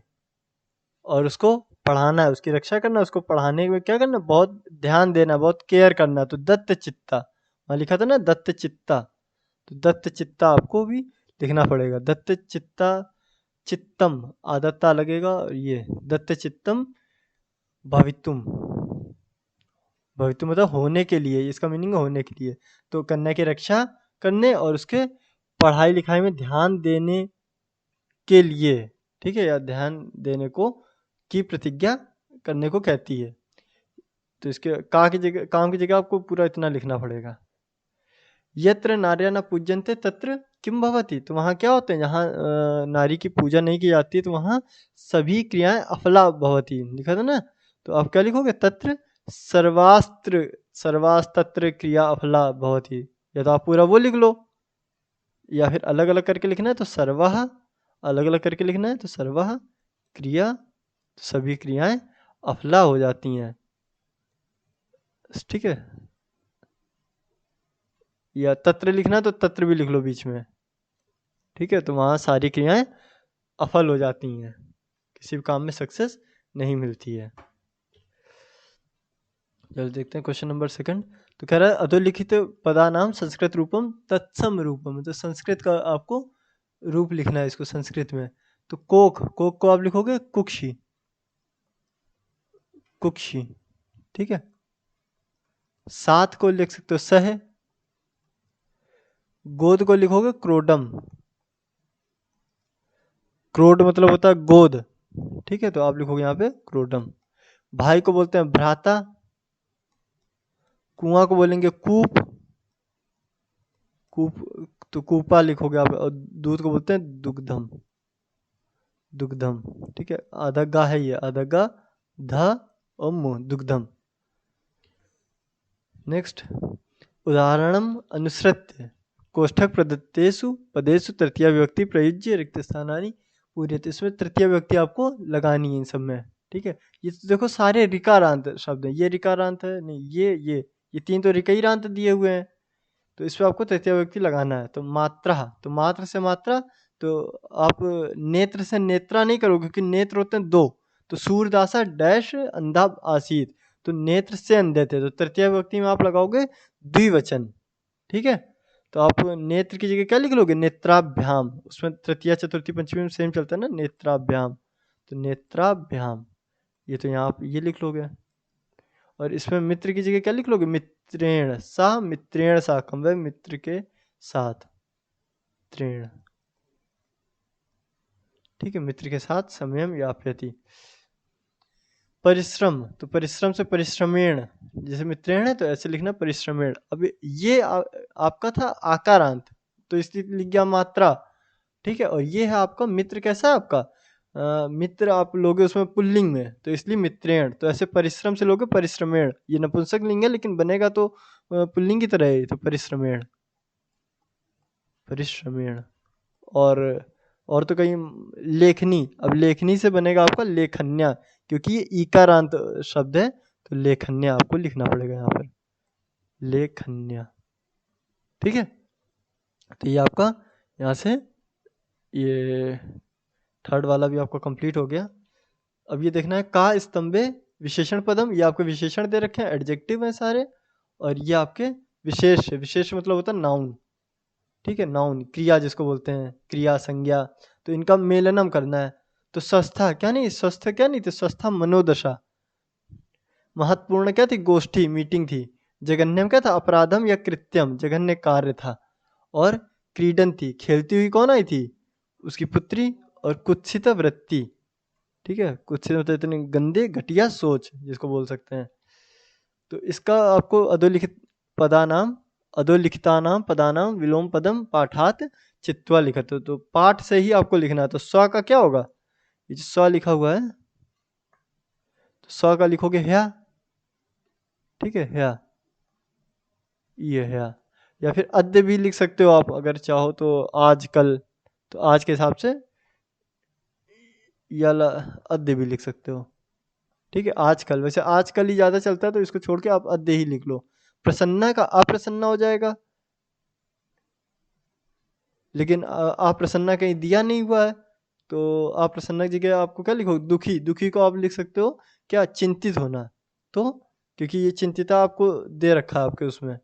और उसको पढ़ाना है, उसकी रक्षा करना, उसको पढ़ाने में क्या करना, बहुत ध्यान देना, बहुत केयर करना। तो दत्त चित्ता, वहाँ लिखा था ना दत्त चित्ता, तो दत्त चित्ता आपको भी लिखना पड़ेगा। दत्त चित्ता, चित्तम आदत्ता लगेगा, और ये दत्त चित्तम भवितुम, भवितुम मतलब होने के लिए, इसका मीनिंग होने के लिए। तो कन्या की रक्षा करने और उसके पढ़ाई लिखाई में ध्यान देने के लिए, ठीक है, या ध्यान देने को की प्रतिज्ञा करने को कहती है। तो इसके का की जगह, काम की जगह आपको पूरा इतना लिखना पड़ेगा। यत्र नार्या न पूज्यन्ते तत्र किम भवति, तो वहाँ क्या होते हैं, जहाँ नारी की पूजा नहीं की जाती है तो वहाँ सभी क्रियाएं अफला भवति, लिखा था ना, तो आप क्या लिखोगे, तत्र सर्वास्त्र, सर्वास्तत्र क्रिया अफला भवति, या तो आप पूरा वो लिख लो, या फिर अलग अलग करके लिखना है तो सर्वः, अलग अलग करके लिखना है तो सर्वः क्रिया, तो सभी क्रियाएं अफला हो जाती हैं। ठीक है, या तत्र लिखना है तो तत्र भी लिख लो बीच में। ठीक है, तो वहाँ सारी क्रियाएं अफल हो जाती हैं, किसी भी काम में सक्सेस नहीं मिलती है। चलो देखते हैं क्वेश्चन नंबर 2। तो कह रहा है अधोलिखित पदानाम संस्कृत रूपम तत्सम रूपम, तो संस्कृत का आपको रूप लिखना है इसको संस्कृत में। तो कोक, कोक को आप लिखोगे कुक्षी, कुक्षी। ठीक है, सात को लिख सकते हो सह, गोद को लिखोगे क्रोडम, क्रोड मतलब होता है गोद। ठीक है, तो आप लिखोगे यहाँ पे क्रोडम। भाई को बोलते हैं भ्राता, कुआं को बोलेंगे कूप, कूप तो कूपा लिखोगे आप, और दूध को बोलते हैं दुग्धम, दुग्धम। ठीक है, अधग्गा है ये, अधग्गा ध और मु, दुग्धम। नेक्स्ट, उदाहरणम अनुसृत्य कोष्ठक प्रदत्तेषु पदेषु तृतीया विभक्ति प्रयुज्य रिक्त स्थानानि पूर्यते, इसमें तृतीया विभक्ति आपको लगानी है इन सब में। ठीक है, ये तो देखो सारे ऋकारांत शब्द हैं, ये ऋकारांत है नहीं, ये तीन तो ऋकारांत दिए हुए हैं, तो इस पर आपको तृतीया विभक्ति लगाना है। तो मात्रा, तो मात्र से मात्रा, तो आप नेत्र से नेत्रा नहीं करोगे क्योंकि नेत्र होते हैं दो, तो सूरदासा डैश अंधा आसीत, तो नेत्र से अंधे थे, तो तृतीय विभक्ति में आप लगाओगे द्विवचन। ठीक है, तो आप नेत्र की जगह क्या लिख लोगे, नेत्राभ्याम, उसमें तृतीया चतुर्थी पंचमी में सेम चलता है ना, नेत्राभ्याम, तो नेत्राभ्याम, ये तो यहाँ आप ये लिख लोगे। और इसमें मित्र की जगह क्या लिख लोगे, मित्रेण सा, मित्रेण साकम, वह मित्र के साथ, त्रेण। ठीक है, मित्र के साथ समयम यापयति। परिश्रम, तो परिश्रम से परिश्रमेण, जैसे मित्रेण है तो ऐसे लिखना परिश्रमेण। अब ये आपका था आकारांत, तो इसलिए लिख गया मात्रा, ठीक है। और ये है आपका मित्र, कैसा है आपका मित्र आप लोगे उसमें पुल्लिंग में, तो इसलिए मित्रेण। तो ऐसे परिश्रम से लोगे परिश्रमेण, ये नपुंसक लिंग है लेकिन बनेगा तो पुल्लिंग की तरह है, तो परिश्रमेण, परिश्रमेण। और और तो कहीं लेखनी, अब लेखनी से बनेगा आपका लेखन्या, क्योंकि ये ईकारांत शब्द है, तो लेखन्या आपको लिखना पड़ेगा यहाँ पर, लेखन्या। ठीक है, तो ये आपका यहाँ से ये थर्ड वाला भी आपका कंप्लीट हो गया। अब ये देखना है का स्तंभे विशेषण पदम, ये आपके विशेषण दे रखे हैं, एडजेक्टिव हैं सारे, और ये आपके विशेष है, विशेष मतलब होता है नाउन। ठीक है, नाउन क्रिया जिसको बोलते हैं, क्रिया संज्ञा, तो इनका मेलनम करना है। तो स्वस्था क्या नहीं, स्वस्थ क्या नहीं थी, स्वस्था मनोदशा। महत्वपूर्ण क्या थी, गोष्ठी मीटिंग थी। जघन्यम क्या था, अपराधम या कृत्यम, जघन्य कार्य था। और क्रीडन थी, खेलती हुई कौन आई थी, उसकी पुत्री। और कुत्सित वृत्ति, ठीक है, कुत्सित मतलब इतने गंदे घटिया सोच जिसको बोल सकते हैं। तो इसका आपको अधोलिखित पदानाम, अधोलिखितानाम पदानाम विलोम पदम पाठात चित्वा लिखत, तो पाठ से ही आपको लिखना है। तो स्व का क्या होगा, ये जो स्व लिखा हुआ है, तो स्व का लिखोगे ह्या, ठीक है, ह्या, ये ह्या। या फिर अद्य भी लिख सकते हो आप अगर चाहो तो, आज कल, तो आज के हिसाब से या अद्य भी लिख सकते हो। ठीक है, आजकल, वैसे आजकल ही ज़्यादा चलता है तो इसको छोड़ के आप अद्य ही लिख लो। प्रसन्ना का अप्रसन्ना हो जाएगा, लेकिन अप्रसन्ना कहीं दिया नहीं हुआ है, तो अप्रसन्ना की जगह आपको क्या लिखो, दुखी। दुखी को आप लिख सकते हो क्या, चिंतित होना। तो क्योंकि ये चिंतिता आपको दे रखा है आपके उसमें,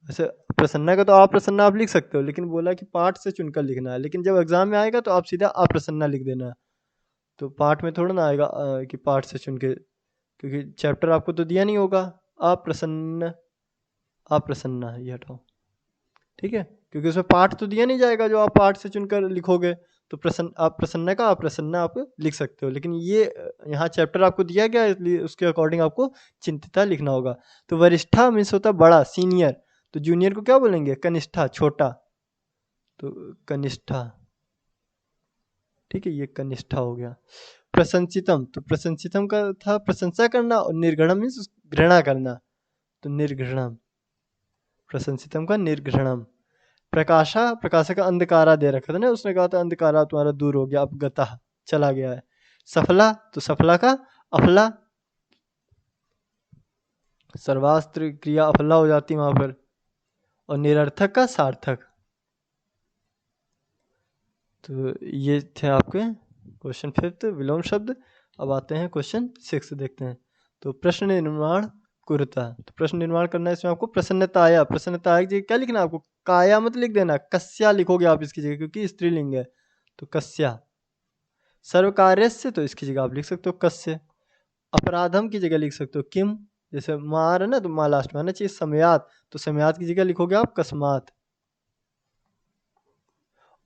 वैसे प्रसन्ना का तो अप्रसन्ना आप लिख सकते हो, लेकिन बोला कि पाठ से चुनकर लिखना है, लेकिन जब एग्जाम में आएगा तो आप सीधा अप्रसन्ना लिख देना है। तो पाठ में थोड़ा ना आएगा कि पाठ से चुन के, क्योंकि चैप्टर आपको तो दिया नहीं होगा। अप्रसन्न, अप्रसन्ना ये हटाओ, ठीक है, क्योंकि उसमें पाठ तो दिया नहीं जाएगा जो आप पाठ से चुनकर लिखोगे। तो प्रसन्न, आप प्रसन्न का अप्रसन्ना आप लिख सकते हो, लेकिन ये यहाँ चैप्टर आपको दिया गया है इसलिए उसके अकॉर्डिंग आपको चिंतिता लिखना होगा। तो वरिष्ठा मीन्स होता बड़ा, सीनियर। तो जूनियर को क्या बोलेंगे, कनिष्ठा, छोटा। तो कनिष्ठा, ठीक है, ये कनिष्ठा हो गया। प्रशंसितम, तो प्रशंसितम का था प्रशंसा करना, और निर्घृणम मीन्स घृणा करना, तो निर्घृणम, प्रशंसितम का निर्घृणम। प्रकाशा, प्रकाशा का अंधकारा दे रखा था ना, उसने कहा था अंधकारा तुम्हारा दूर हो गया, अब गता चला गया है। सफला, तो सफला का अफला, सर्वास्त्र क्रिया अफला हो जाती वहां पर। और निरर्थक का सार्थक। तो ये थे आपके क्वेश्चन 5 विलोम शब्द। अब आते हैं क्वेश्चन 6 देखते हैं। तो प्रश्न निर्माण कुरुता, तो प्रश्न निर्माण करना है इसमें आपको। प्रसन्नताया, प्रसन्नताया की जगह क्या लिखना है आपको, काया मत लिख देना, कस्या लिखोगे आप इसकी जगह, क्योंकि स्त्रीलिंग है, तो कस्या। सर्व कार्यस्य, तो इसकी जगह आप लिख सकते हो कस्य। अपराधम की जगह लिख सकते हो किम, जैसे मार है ना, तो माँ लास्ट में आना चाहिए। समयात, तो समयात की जगह लिखोगे आप कस्मात।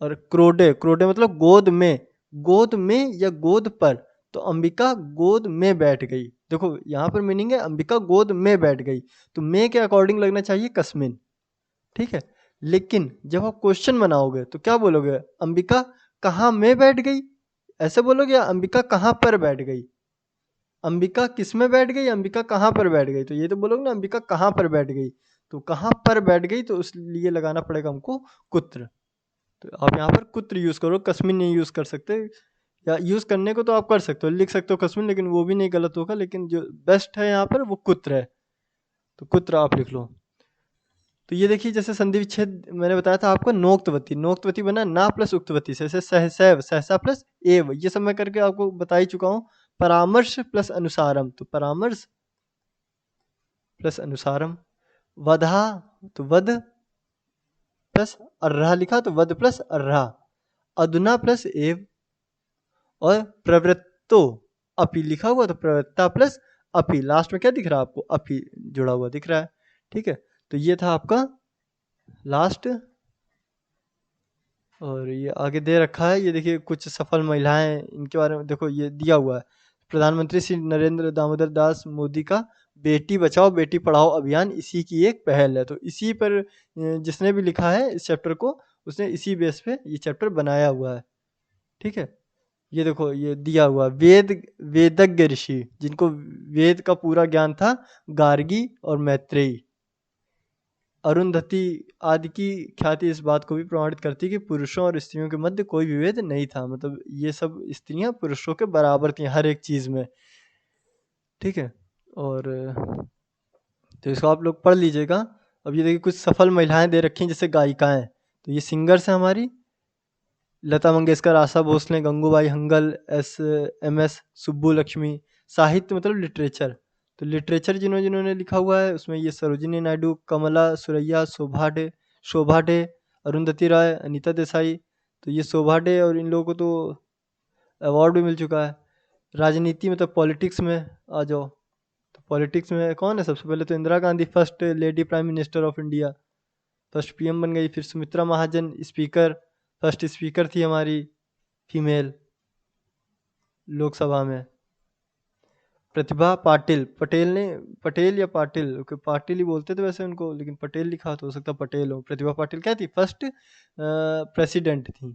और क्रोडे, क्रोडे मतलब गोद में, गोद में या गोद पर, तो अंबिका गोद में बैठ गई। देखो यहाँ पर मीनिंग है अंबिका गोद में बैठ गई, तो में के अकॉर्डिंग लगना चाहिए कस्मिन, ठीक है। लेकिन जब आप क्वेश्चन बनाओगे तो क्या बोलोगे, अंबिका कहाँ में बैठ गई, ऐसे बोलोगे, या अंबिका कहाँ पर बैठ गई। अंबिका किस में बैठ गई, अंबिका कहाँ पर बैठ गई, तो ये तो बोलोगे ना अंबिका कहाँ पर बैठ गई। तो कहाँ पर बैठ गई, तो उसलिए लगाना पड़ेगा हमको कुत्र। तो आप यहाँ पर कुत्र यूज़ करो, कस्मिन नहीं यूज़ कर सकते। या यूज़ करने को तो आप कर सकते हो, लिख सकते हो कस्मिन, लेकिन वो भी नहीं गलत होगा, लेकिन जो बेस्ट है यहाँ पर वो कुत्र है, तो कुत्र आप लिख लो। तो ये देखिए जैसे संधि विच्छेद मैंने बताया था आपको, नोक्तवती, नोक्तवती बना ना प्लस उक्तवती से, सहसैव, सहसा प्लस एव, ये सब मैं करके आपको बता ही चुका हूँ। परामर्श प्लस अनुसारम, तो परामर्श प्लस अनुसारम। वधा, तो वध प्लस अर्रा लिखा, तो वध प्लस अर्रा। अधुना प्लस एव। और प्रवृत्तो अपि लिखा हुआ, तो प्रवृत्ता प्लस अपि, लास्ट में क्या दिख रहा है आपको, अपि जुड़ा हुआ दिख रहा है, ठीक है। तो ये था आपका लास्ट। और ये आगे दे रखा है, ये देखिए कुछ सफल महिलाएं, इनके बारे में देखो ये दिया हुआ है। प्रधानमंत्री श्री नरेंद्र दामोदर दास मोदी का बेटी बचाओ बेटी पढ़ाओ अभियान इसी की एक पहल है। तो इसी पर जिसने भी लिखा है इस चैप्टर को, उसने इसी बेस पे ये चैप्टर बनाया हुआ है। ठीक है, ये देखो ये दिया हुआ वेदज्ञ ऋषि जिनको वेद का पूरा ज्ञान था, गार्गी और मैत्रेयी। अरुंधति आदि की ख्याति इस बात को भी प्रमाणित करती है कि पुरुषों और स्त्रियों के मध्य कोई विभेद नहीं था, मतलब ये सब स्त्रियां पुरुषों के बराबर थी हर एक चीज में। ठीक है, और तो इसको आप लोग पढ़ लीजिएगा। अब ये देखिए कुछ सफल महिलाएं दे रखी हैं जैसे गायिकाएं, तो ये सिंगर्स हैं हमारी, लता मंगेशकर, आशा भोसले, गंगूबाई हंगल, एस सुब्बू लक्ष्मी। साहित्य मतलब लिटरेचर, तो लिटरेचर जिन्होंने जिन्होंने लिखा हुआ है उसमें ये सरोजिनी नायडू, कमला सुरैया, शोभा डे, अरुंधति राय, अनीता देसाई। तो ये शोभा डे और इन लोगों को तो अवार्ड भी मिल चुका है। राजनीति मतलब पॉलिटिक्स में आ जाओ, तो पॉलिटिक्स में कौन है? सबसे पहले तो Indira Gandhi, first lady prime minister of India, first PM बन गई। फिर Sumitra Mahajan speaker, first speaker थी हमारी फीमेल लोकसभा में। प्रतिभा पाटिल, पटेल ने, पटेल या पाटिल, ओके पाटिल ही बोलते थे वैसे उनको, लेकिन पटेल लिखा तो हो सकता पटेल हो। प्रतिभा पाटिल क्या थी? फर्स्ट प्रेसिडेंट थी,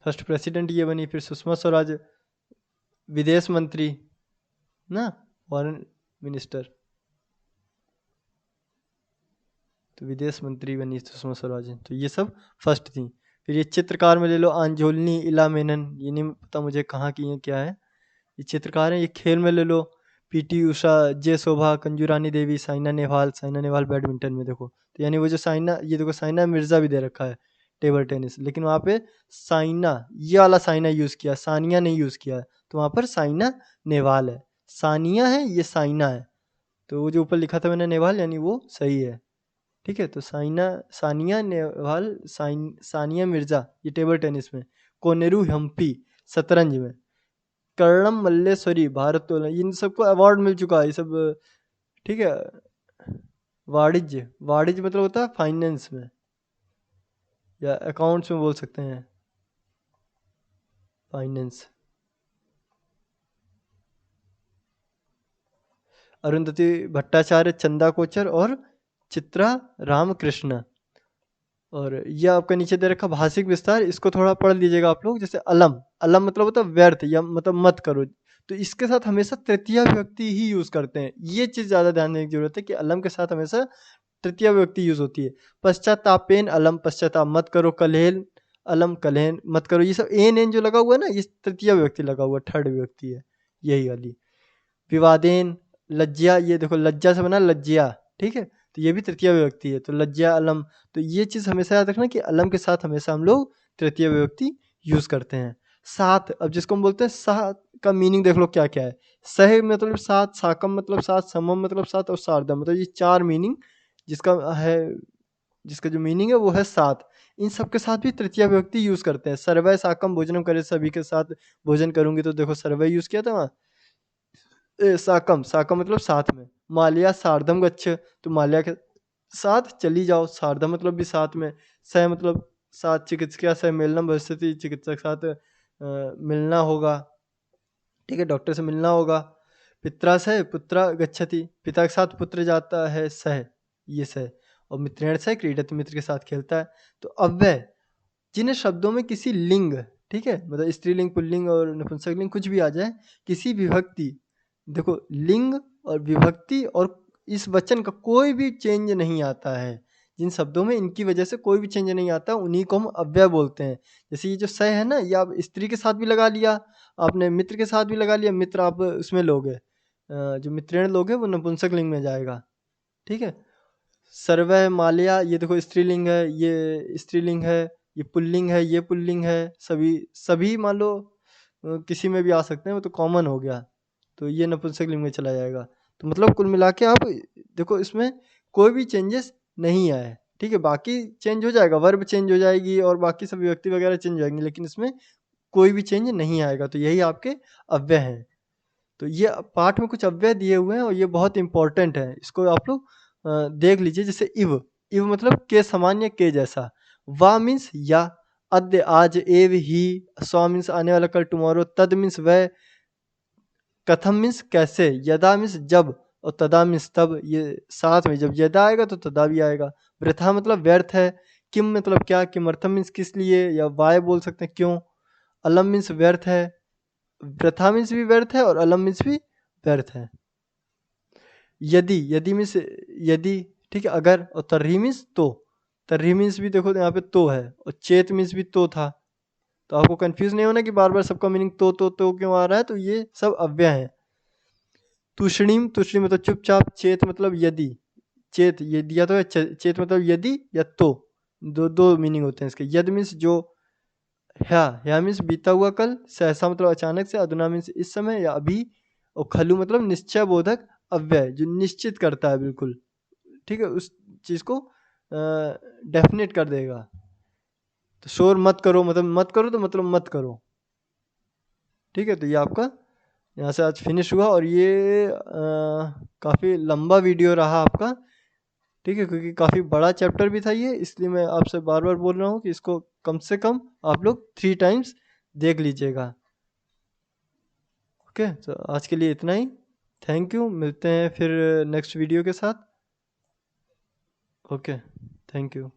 फर्स्ट प्रेसिडेंट ये बनी। फिर सुषमा स्वराज विदेश मंत्री ना, फॉरेन मिनिस्टर, तो विदेश मंत्री बनी सुषमा स्वराज, तो ये सब फर्स्ट थी। फिर ये चित्रकार में ले लो आंजोलनी इला मेनन, ये नहीं पता मुझे कहाँ की है क्या है, ये चित्रकार है। ये खेल में ले लो पीटी उषा, जे शोभा, कंजू रानी देवी, साइना नेहवाल बैडमिंटन में देखो, तो यानी वो जो साइना, ये देखो साइना मिर्जा भी दे रखा है टेबल टेनिस, लेकिन वहाँ पे साइना, ये वाला साइना यूज़ किया, सानिया नहीं यूज़ किया है, तो वहाँ पर साइना नेहवाल है। सानिया है, ये साइना है, तो वो जो ऊपर लिखा था मैंने नेहवाल, यानी वो सही है। ठीक है, तो सानिया नेहवाल, सानिया मिर्जा ये टेबल टेनिस में। कोनेरू हम्पी शतरंज में। कर्णम मल्लेश्वरी भारतोलन, इन सबको अवार्ड मिल चुका है ये सब। ठीक है, वाणिज्य, वाणिज्य मतलब होता है फाइनेंस में या अकाउंट्स में बोल सकते हैं, फाइनेंस। अरुंधति भट्टाचार्य, चंदा कोचर और चित्रा रामकृष्ण। और ये आपका नीचे दे रखा भाषिक विस्तार, इसको थोड़ा पढ़ लीजिएगा आप लोग। जैसे अलम, अलम मतलब होता है व्यर्थ या मतलब मत करो, तो इसके साथ हमेशा तृतीया विभक्ति ही यूज करते हैं। ये चीज ज्यादा ध्यान देने की जरूरत है कि अलम के साथ हमेशा तृतीया विभक्ति यूज होती है। पश्चातापेन अलम, पश्चाताप मत करो। कलेन अलम, कलेन मत करो। ये सब एन एन जो लगा हुआ है ना, ये तृतीया विभक्ति लगा हुआ, थर्ड विभक्ति है यही वाली। विवादेन लज्जा, ये देखो लज्जा से बना लज्जिया, ठीक है, तो ये भी तृतीय विभक्ति है, तो लज्जा अलम। तो ये चीज़ हमेशा याद रखना कि अलम के साथ हमेशा हम लोग तृतीय विभक्ति यूज़ करते हैं। साथ, अब जिसको हम बोलते हैं साथ का मीनिंग देख लो क्या क्या है। सह मतलब साथ, साकम मतलब साथ, समम मतलब साथ, और सार्धम मतलब ये चार मीनिंग जिसका है, जिसका जो मीनिंग है वो है साथ। इन सब के साथ भी तृतीय विभक्ति यूज़ करते हैं। सर्वै साकम भोजनम करे, सभी के साथ भोजन करूंगी, तो देखो सर्वै यूज़ किया था वहाँ। साकम, साकम मतलब साथ में। माल्या सार्धम गच्छ, तो माल्या के साथ चली जाओ, सार्धम मतलब भी साथ में। सह मतलब साथ, चिकित्सक सह मेलनम भविष्यति, चिकित्सक साथ मिलना होगा, ठीक है, डॉक्टर से मिलना होगा। पित्रा सह पुत्रा गच्छति, पिता के साथ पुत्र जाता है, सह ये सह। और मित्रेण सह क्रीडति, मित्र के साथ खेलता है। तो अव्यय जिन शब्दों में किसी लिंग, ठीक है, मतलब स्त्रीलिंग, पुल्लिंग और नपुंसक लिंग कुछ भी आ जाए, किसी विभक्ति, देखो लिंग और विभक्ति और इस वचन का कोई भी चेंज नहीं आता है, जिन शब्दों में इनकी वजह से कोई भी चेंज नहीं आता, उन्हीं को हम अव्यय बोलते हैं। जैसे ये जो स है ना, ये आप स्त्री के साथ भी लगा लिया, आपने मित्र के साथ भी लगा लिया, मित्र आप उसमें लोगे, जो मित्रेण लोगे वो नपुंसक लिंग में जाएगा, ठीक है। सर्वै माल्या, ये देखो स्त्रीलिंग है, ये स्त्रीलिंग है, ये पुल्लिंग है, ये पुल्लिंग है, सभी सभी मान लो किसी में भी आ सकते हैं, वो तो कॉमन हो गया, तो ये नपुंसक लिंग में चला जाएगा। तो मतलब कुल मिला के आप देखो इसमें कोई भी चेंजेस नहीं आए, ठीक है। बाकी चेंज हो जाएगा, वर्ब चेंज हो जाएगी और बाकी सब व्यक्ति वगैरह चेंज हो जाएंगे, लेकिन इसमें कोई भी चेंज नहीं आएगा। तो यही आपके अव्यय हैं। तो ये पाठ में कुछ अव्यय दिए हुए हैं और ये बहुत इंपॉर्टेंट है, इसको आप लोग देख लीजिए। जैसे इव, इव मतलब के समान या के जैसा। वा मीन्स या, अद्य आज, एव ही, सौ मीन्स आने वाला कल टुमारो, तद मीन्स वह, कथम मीन्स कैसे, यदा मीन्स जब, और तदा मीन्स तब। ये साथ में जब यदा आएगा तो तदा भी आएगा। वृथा मतलब व्यर्थ है, किम मतलब क्या, किमर्थम मीन्स किस लिए, या वाय बोल सकते हैं क्यों। अलम मीन्स व्यर्थ है, वृथा मीन्स भी व्यर्थ है और अलम मीन्स भी व्यर्थ है। यदि, यदि मीन्स यदि, ठीक है, अगर, और तरही मीन्स तो। तरही मीन्स भी देखो यहाँ पे तो है, और चेत मीन्स भी तो था। तो आपको कंफ्यूज नहीं होना कि बार बार सबका मीनिंग तो क्यों आ रहा है, तो ये सब अव्यय है। तुष्णीम, तुष्णीम मतलब चुपचाप, चेत मतलब यदि, चेत ये दिया तो है, चेत मतलब यदि या तो, दो दो मीनिंग होते हैं इसके। यद मीन्स जो, ह्या मीन्स बीता हुआ कल, सहसा मतलब अचानक से, अधुना मीन्स इस समय या अभी, और खलु मतलब निश्चय बोधक अव्यय जो निश्चित करता है बिल्कुल, ठीक है, उस चीज को डेफिनेट कर देगा। तो शोर मत करो मतलब मत करो, तो मतलब मत करो, ठीक है। तो ये आपका यहाँ से आज फिनिश हुआ, और ये काफ़ी लंबा वीडियो रहा आपका, ठीक है, क्योंकि काफ़ी बड़ा चैप्टर भी था ये, इसलिए मैं आपसे बार बार बोल रहा हूँ कि इसको कम से कम आप लोग 3 टाइम्स देख लीजिएगा। ओके, तो आज के लिए इतना ही। थैंक यू, मिलते हैं फिर नेक्स्ट वीडियो के साथ। Okay, thank you.